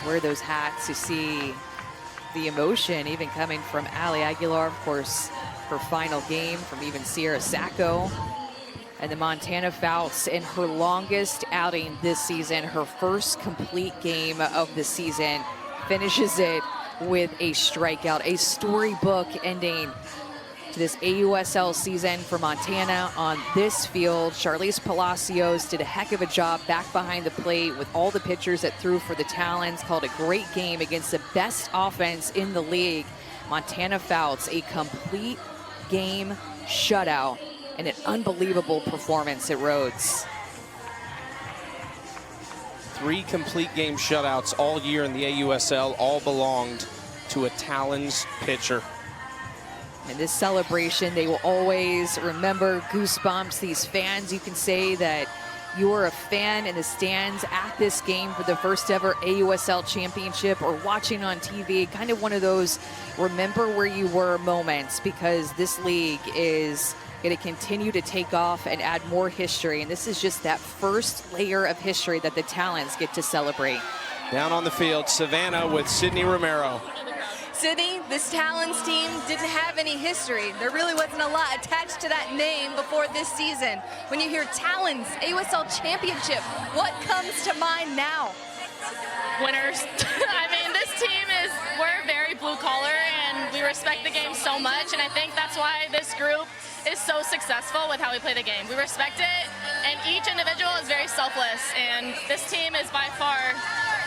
wear those hats to see the emotion even coming from Ali Aguilar, of course, her final game from even Sierra Sacco. And the Montana Fouts in her longest outing this season, her first complete game of the season, finishes it with a strikeout, a storybook ending to this AUSL season for Montana on this field. Charlize Palacios did a heck of a job back behind the plate with all the pitchers that threw for the Talons, called a great game against the best offense in the league. Montana Fouts, a complete game shutout and an unbelievable performance at Rhoads. 3 complete game shutouts all year in the AUSL, all belonged to a Talons pitcher. And this celebration, they will always remember. Goosebumps. These fans, you can say that you were a fan in the stands at this game for the first ever AUSL Championship or watching on TV. Kind of one of those remember where you were moments, because this league is going to continue to take off and add more history. And this is just that first layer of history that the Talons get to celebrate. Down on the field, Savannah with Sydney Romero. Sydney, this Talons team didn't have any history. There really wasn't a lot attached to that name before this season. When you hear Talons, AUSL Championship, what comes to mind now? Winners. I mean, this team we're very blue collar and we respect the game so much, and I think that's why this group is so successful with how we play the game. We respect it, and each individual is very selfless, and this team is by far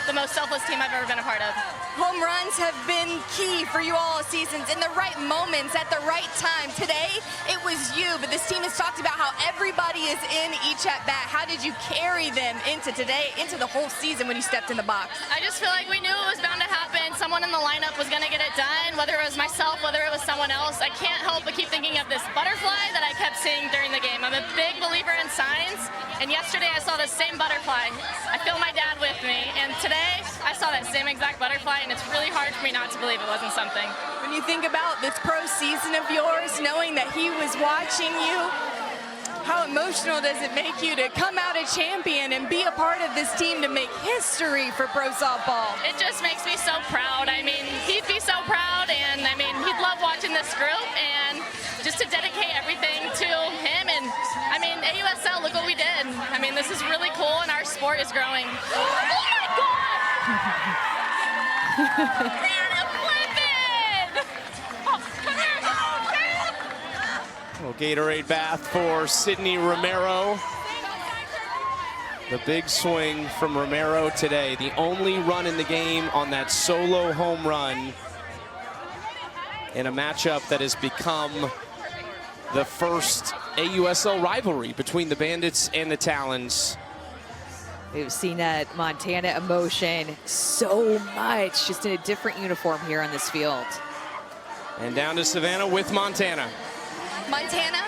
the most selfless team I've ever been a part of. Home runs have been key for you all seasons, in the right moments, at the right time. Today, it was you, but this team has talked about how everybody is in each at-bat. How did you carry them into today, into the whole season when you stepped in the box? I just feel like we knew it was bound to happen. Someone in the lineup was gonna get it done, whether it was myself, whether it was someone else. I can't help but keep thinking of this butterfly that I kept seeing during the game. I'm a big believer in signs, and yesterday I saw the same butterfly. I feel my dad with me, and today I saw that same exact butterfly, and it's really hard for me not to believe it wasn't something. When you think about this pro season of yours, knowing that he was watching you, how emotional does it make you to come out a champion and be a part of this team to make history for pro softball? It just makes me so proud. I mean, he'd be so proud, and I mean, he'd love watching this group, and just to dedicate everything to him. And I mean, AUSL, look what we did. I mean, this is really cool, and our sport is growing. Oh my God! Well, Gatorade bath for Sydney Romero. The big swing from Romero today. The only run in the game on that solo home run in a matchup that has become the first AUSL rivalry between the Bandits and the Talons. We've seen that Montana emotion so much, just in a different uniform here on this field. And down to Savannah with Montana. Montana,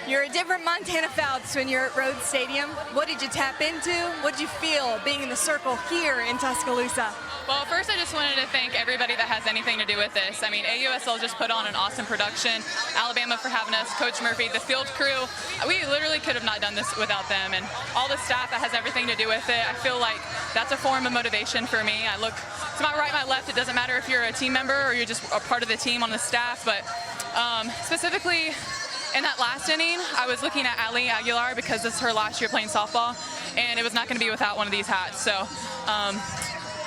you're a different Montana Fouts when you're at Rhoads Stadium. What did you tap into? What did you feel being in the Zerkle here in Tuscaloosa? Well, first I just wanted to thank everybody that has anything to do with this. I mean, AUSL just put on an awesome production. Alabama for having us, Coach Murphy, the field crew. We literally could have not done this without them, and all the staff that has everything to do with it. I feel like that's a form of motivation for me. I look to my right, my left. It doesn't matter if you're a team member or you're just a part of the team on the staff, but specifically in that last inning, I was looking at Aguilar because this is her last year playing softball, and it was not going to be without one of these hats. So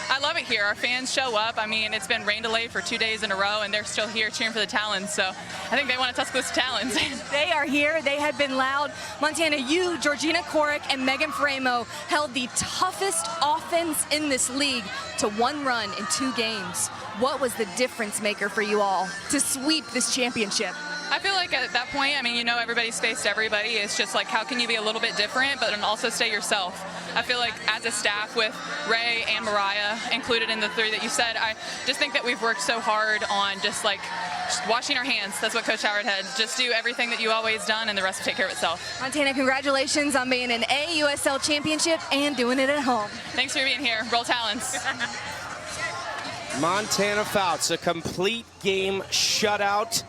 I love it here. Our fans show up. I mean, it's been rain delay for 2 days in a row, and they're still here cheering for the Talons. So I think they want to Tuscaloosa Talons. They are here. They have been loud. Montana, you, Georgina Korick, and Megan Framo held the toughest offense in this league to 1 run in 2 games. What was the difference maker for you all to sweep this championship? I feel like at that point, I mean, you know, everybody's faced everybody. It's just like, how can you be a little bit different, but then also stay yourself? I feel like as a staff with Ray and Mariah included in the 3 that you said, I just think that we've worked so hard on just washing our hands. That's what Coach Howard had. Just do everything that you always done, and the rest will take care of itself. Montana, congratulations on being an AUSL championship and doing it at home. Thanks for being here. Roll Talons. Montana Fouts, a complete game shutout.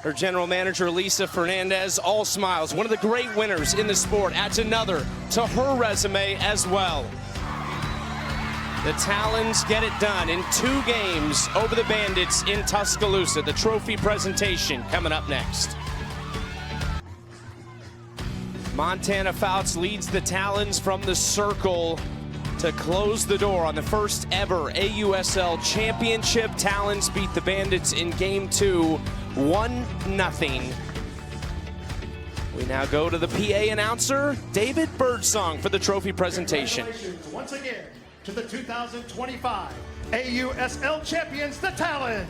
Her general manager, Lisa Fernandez, all smiles. One of the great winners in the sport, adds another to her resume as well. The Talons get it done in 2 games over the Bandits in Tuscaloosa. The trophy presentation coming up next. Montana Fouts leads the Talons from the Zerkle to close the door on the first ever AUSL Championship. Talons beat the Bandits in Game 2, 1-0. We now go to the PA announcer, David Birdsong, for the trophy presentation. Congratulations once again to the 2025 AUSL champions, the Talons.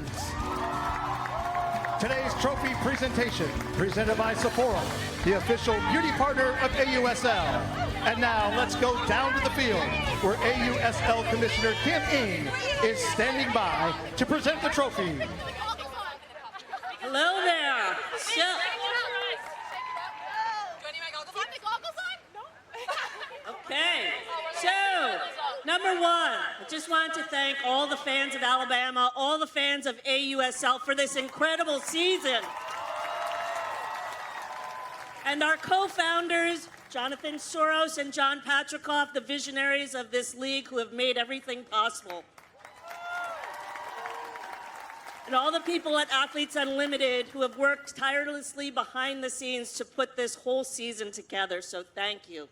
Today's trophy presentation presented by Sephora, the official beauty partner of AUSL. And now let's go down to the field where AUSL Commissioner Kim Ng is standing by to present the trophy. Hello there. Okay, so number 1, I just want to thank all the fans of Alabama, all the fans of AUSL for this incredible season. And our co-founders, Jonathan Soros and John Patrikoff, the visionaries of this league who have made everything possible. and all the people at Athletes Unlimited who have worked tirelessly behind the scenes to put this whole season together, so thank you.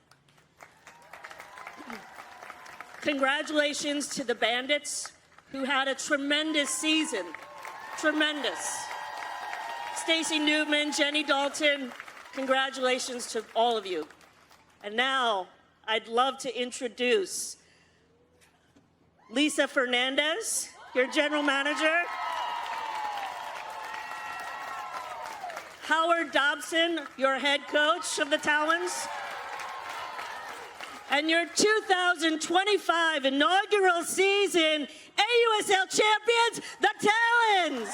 Congratulations to the Bandits, who had a tremendous season. Tremendous. Stacey Newman, Jenny Dalton, congratulations to all of you. And now, I'd love to introduce Lisa Fernandez, your general manager. Howard Dobson, your head coach of the Talons. And your 2025 inaugural season AUSL champions, the Talons.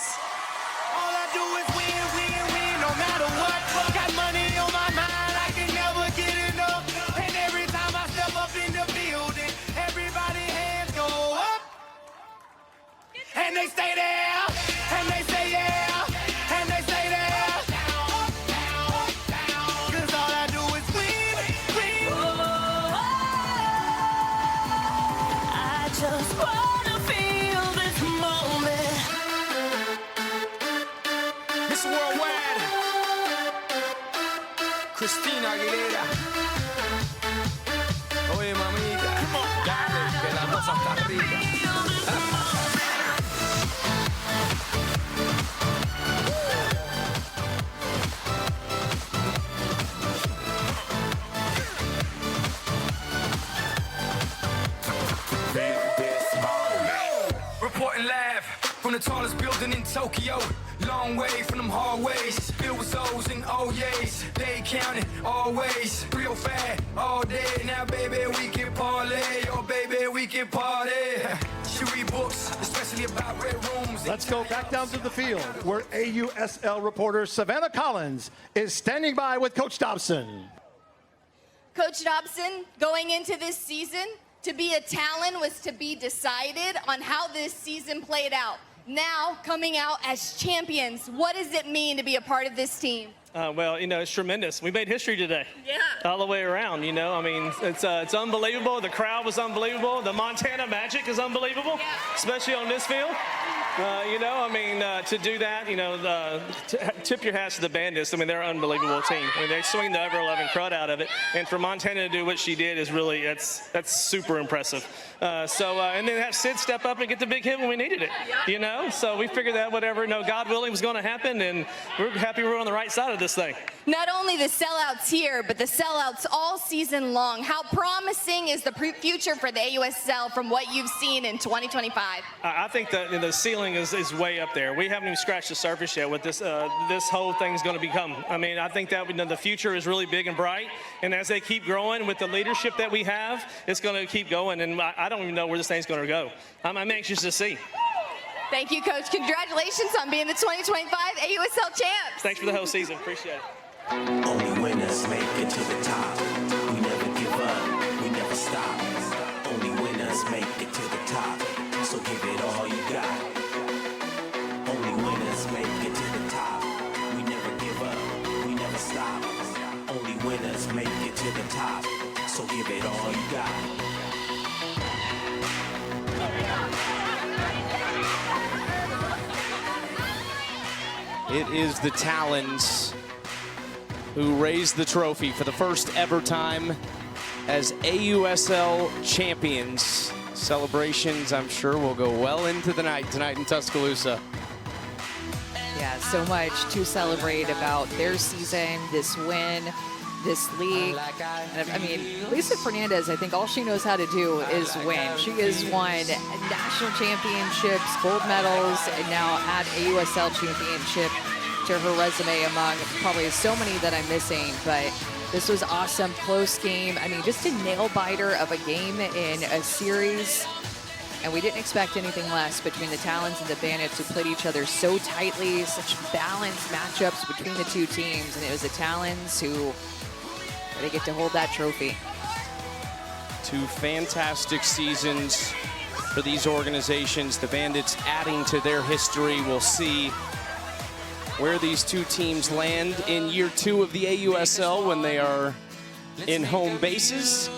All I do is win, win, win, no matter what. Got money on my mind, I can never get enough. And every time I step up in the building, everybody's hands go up. And they stay there, and they say yeah, and they stay there. Cause all I do is win, win. I just wanna feel this moment. Miss Worldwide, Christina Aguilera. Oye, mamita, dale, que la cosa está rica. Reporting live from the tallest building in Tokyo. Long way from them hallways. Filled with O's and O's. They counting always. 305 all day. Now, baby, we can parlay. Oh, baby, we can party. She read books, especially about red rooms. Let's go back down to the field where AUSL reporter Savannah Collins is standing by with Coach Dobson. Coach Dobson, going into this season, to be a Talon was to be decided on how this season played out. Now, coming out as champions, what does it mean to be a part of this team? Well, you know, it's tremendous. We made history today. Yeah. All the way around, you know. I mean, it's unbelievable. The crowd was unbelievable. The Montana Magic is unbelievable, especially on this field. You know, I mean, to do that, you know, tip your hats to the Bandits. I mean, they're an unbelievable team. I mean, they swing the ever 11 crud out of it. And for Montana to do what she did is really, that's super impressive. And then have Sid step up and get the big hit when we needed it, you know? So we figured that whatever, God willing, was going to happen, and we're happy we're on the right side of this thing. Not only the sellouts here, but the sellouts all season long. How promising is the future for the AUSL from what you've seen in 2025? I think that the ceiling is way up there. We haven't even scratched the surface yet what this whole thing's going to become. I mean, I think that the future is really big and bright, and as they keep growing with the leadership that we have, it's going to keep going, and I don't even know where this thing's going to go. I'm anxious to see. Thank you, Coach. Congratulations on being the 2025 AUSL champs. Thanks for the whole season. Appreciate it. Only winners make it to the top. We never give up, we never stop. Only winners make it to the top. So give it all you got. Only winners make it to the top. We never give up, we never stop. Only winners make it to the top. So give it all you got. It is the Talons who raised the trophy for the first ever time as AUSL champions. Celebrations, I'm sure, will go well into the night tonight in Tuscaloosa. Yeah, so much to celebrate about their season, this win, this league. And I mean, Lisa Fernandez, I think all she knows how to do is win. She has won national championships, gold medals, and now add AUSL championship to her resume among probably so many that I'm missing. But this was awesome, close game. I mean, just a nail biter of a game in a series. And we didn't expect anything less between the Talons and the Bandits, who played each other so tightly, such balanced matchups between the two teams. And it was the Talons who they get to hold that trophy. Two fantastic seasons for these organizations. The Bandits adding to their history. We'll see where these two teams land in year 2 of the AUSL when they are in home bases.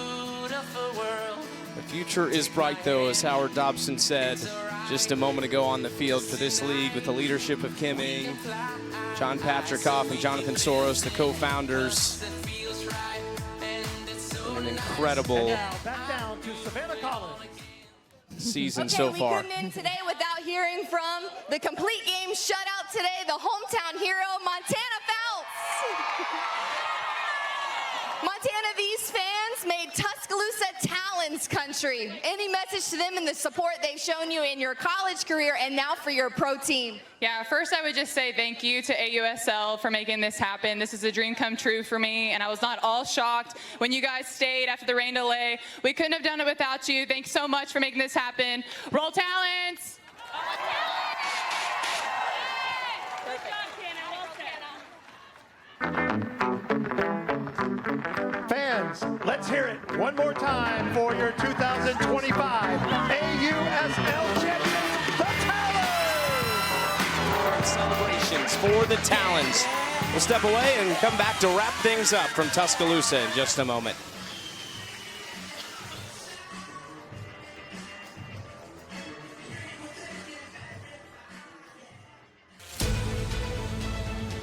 The future is bright, though, as Howard Dobson said. just a moment ago on the field for this league with the leadership of Kim Ng, John Patrick Hoff, and Jonathan Soros, the co-founders. An incredible back down to Savannah Collins. Season so far. We couldn't end today without hearing from the complete game shutout today, the hometown hero, Montana Fouts. Montana, these fans made Tuscaloosa Talons country. Any message to them and the support they've shown you in your college career and now for your pro team? Yeah, first I would just say thank you to AUSL for making this happen. This is a dream come true for me, and I was not all shocked when you guys stayed after the rain delay. We couldn't have done it without you. Thanks so much for making this happen. Roll Talons! Fans, let's hear it one more time for your 2025 AUSL champions, the Talons! Celebrations for the Talons. We'll step away and come back to wrap things up from Tuscaloosa in just a moment.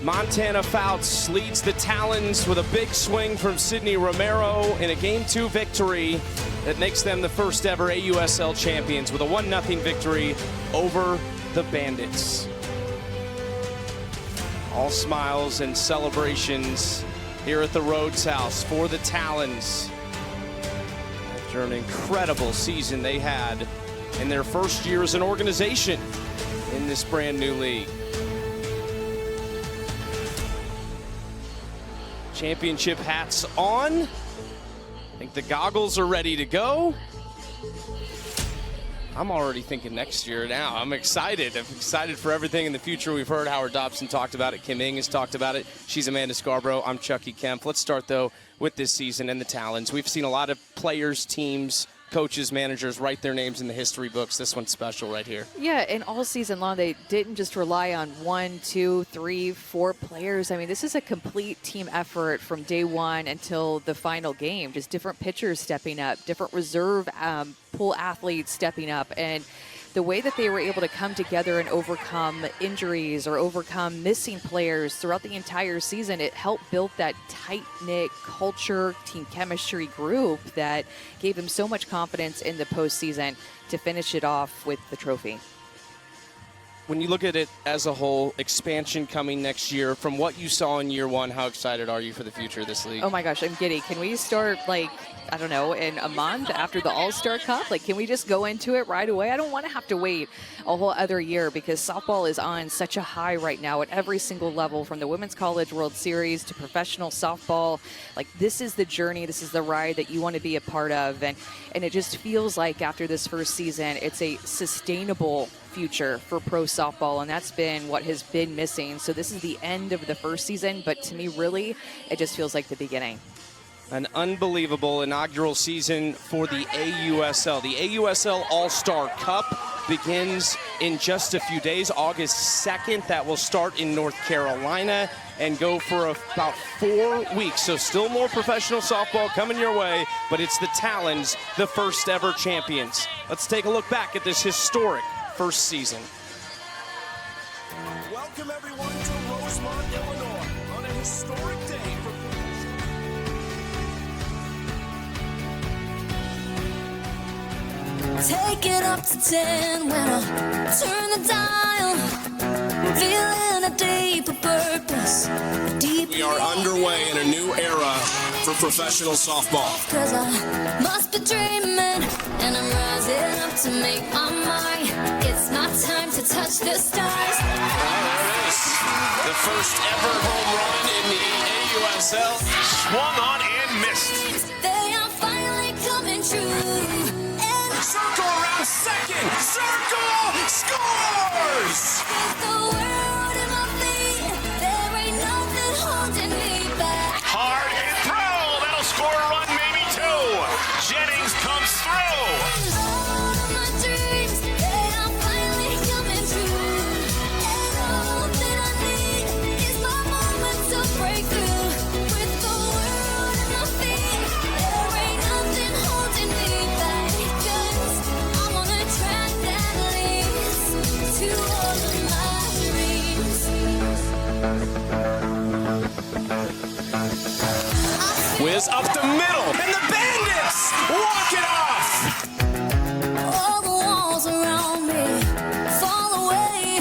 Montana Fouts leads the Talons with a big swing from Sydney Romero in a Game 2 victory that makes them the first ever AUSL champions with a 1-0 victory over the Bandits. All smiles and celebrations here at the Rhoads house for the Talons after an incredible season they had in their first year as an organization in this brand new league. Championship hats on. I think the goggles are ready to go. I'm already thinking next year now. I'm excited. I'm excited for everything in the future. We've heard Howard Dobson talked about it. Kim Ng has talked about it. She's Amanda Scarborough. I'm Chucky Kemp. Let's start, though, with this season and the Talons. We've seen a lot of players, teams, coaches, managers write their names in the history books. This one's special right here. Yeah, and all season long, they didn't just rely on 1, 2, 3, 4 players. I mean, this is a complete team effort from day one until the final game. Just different pitchers stepping up, different reserve pool athletes stepping up, and the way that they were able to come together and overcome injuries or overcome missing players throughout the entire season, it helped build that tight-knit culture, team chemistry group that gave them so much confidence in the postseason to finish it off with the trophy. When you look at it as a whole, expansion coming next year, from what you saw in year one, how excited are you for the future of this league? Oh my gosh, I'm giddy. Can we start, like, I don't know, in a month after the All-Star Cup? Like, can we just go into it right away? I don't want to have to wait a whole other year because softball is on such a high right now at every single level, from the Women's College World Series to professional softball. Like, this is the journey, this is the ride that you want to be a part of. And it just feels like after this first season, it's a sustainable future for pro softball, and that's been what has been missing. So this is the end of the first season, but to me, really, it just feels like the beginning. An unbelievable inaugural season for the AUSL. The AUSL All-Star Cup begins in just a few days, August 2nd. That will start in North Carolina and go for about 4 weeks. So still more professional softball coming your way, but it's the Talons, the first ever champions. Let's take a look back at this historic first season. Welcome everyone to Rosemont, Illinois, on a historic day for Take it up to 10 when I turn the dial. Feeling a deeper purpose. We are underway in a new era for professional softball. Cause I must be dreaming, and I'm rising up to make my mind. It's my time to touch the stars. There it is. The first ever home run in the AUSL. Swung on and missed. They are finally coming true. Zerkle around second. Zerkle scores! With the world in my feet, there ain't nothing holding me back. Hard and throw. That'll score a run, maybe two. Jennings comes through. All of my dreams, they are finally coming true. And all that I need is my moment to break through. With the world in my feet, there ain't nothing holding me back. 'Cause I'm on a track that leads Vidales up the middle, and the Bandits walk it off. All the walls around me fall away.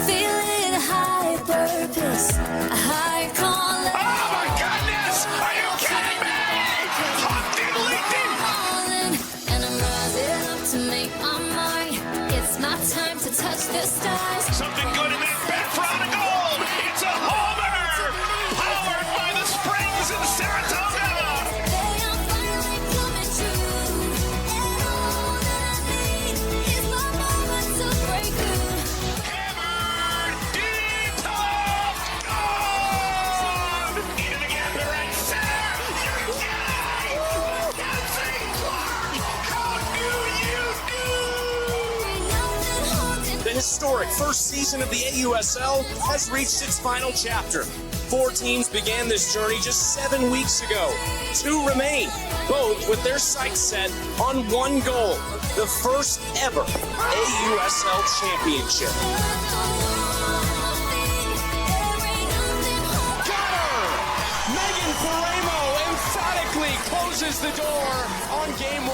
Feeling a high purpose, a high calling. Oh my goodness! Are you kidding me? And I'm rising up to make my mind. It's my time to touch the stars. Something good in that bat for on a goal. It's a homer, powered by the Springs in Saratoga. The historic first season of the AUSL has reached its final chapter. 4 teams began this journey just 7 weeks ago. 2 remain, both with their sights set on one goal, the first ever AUSL Championship. Megan Paremo emphatically closes the door on game 1.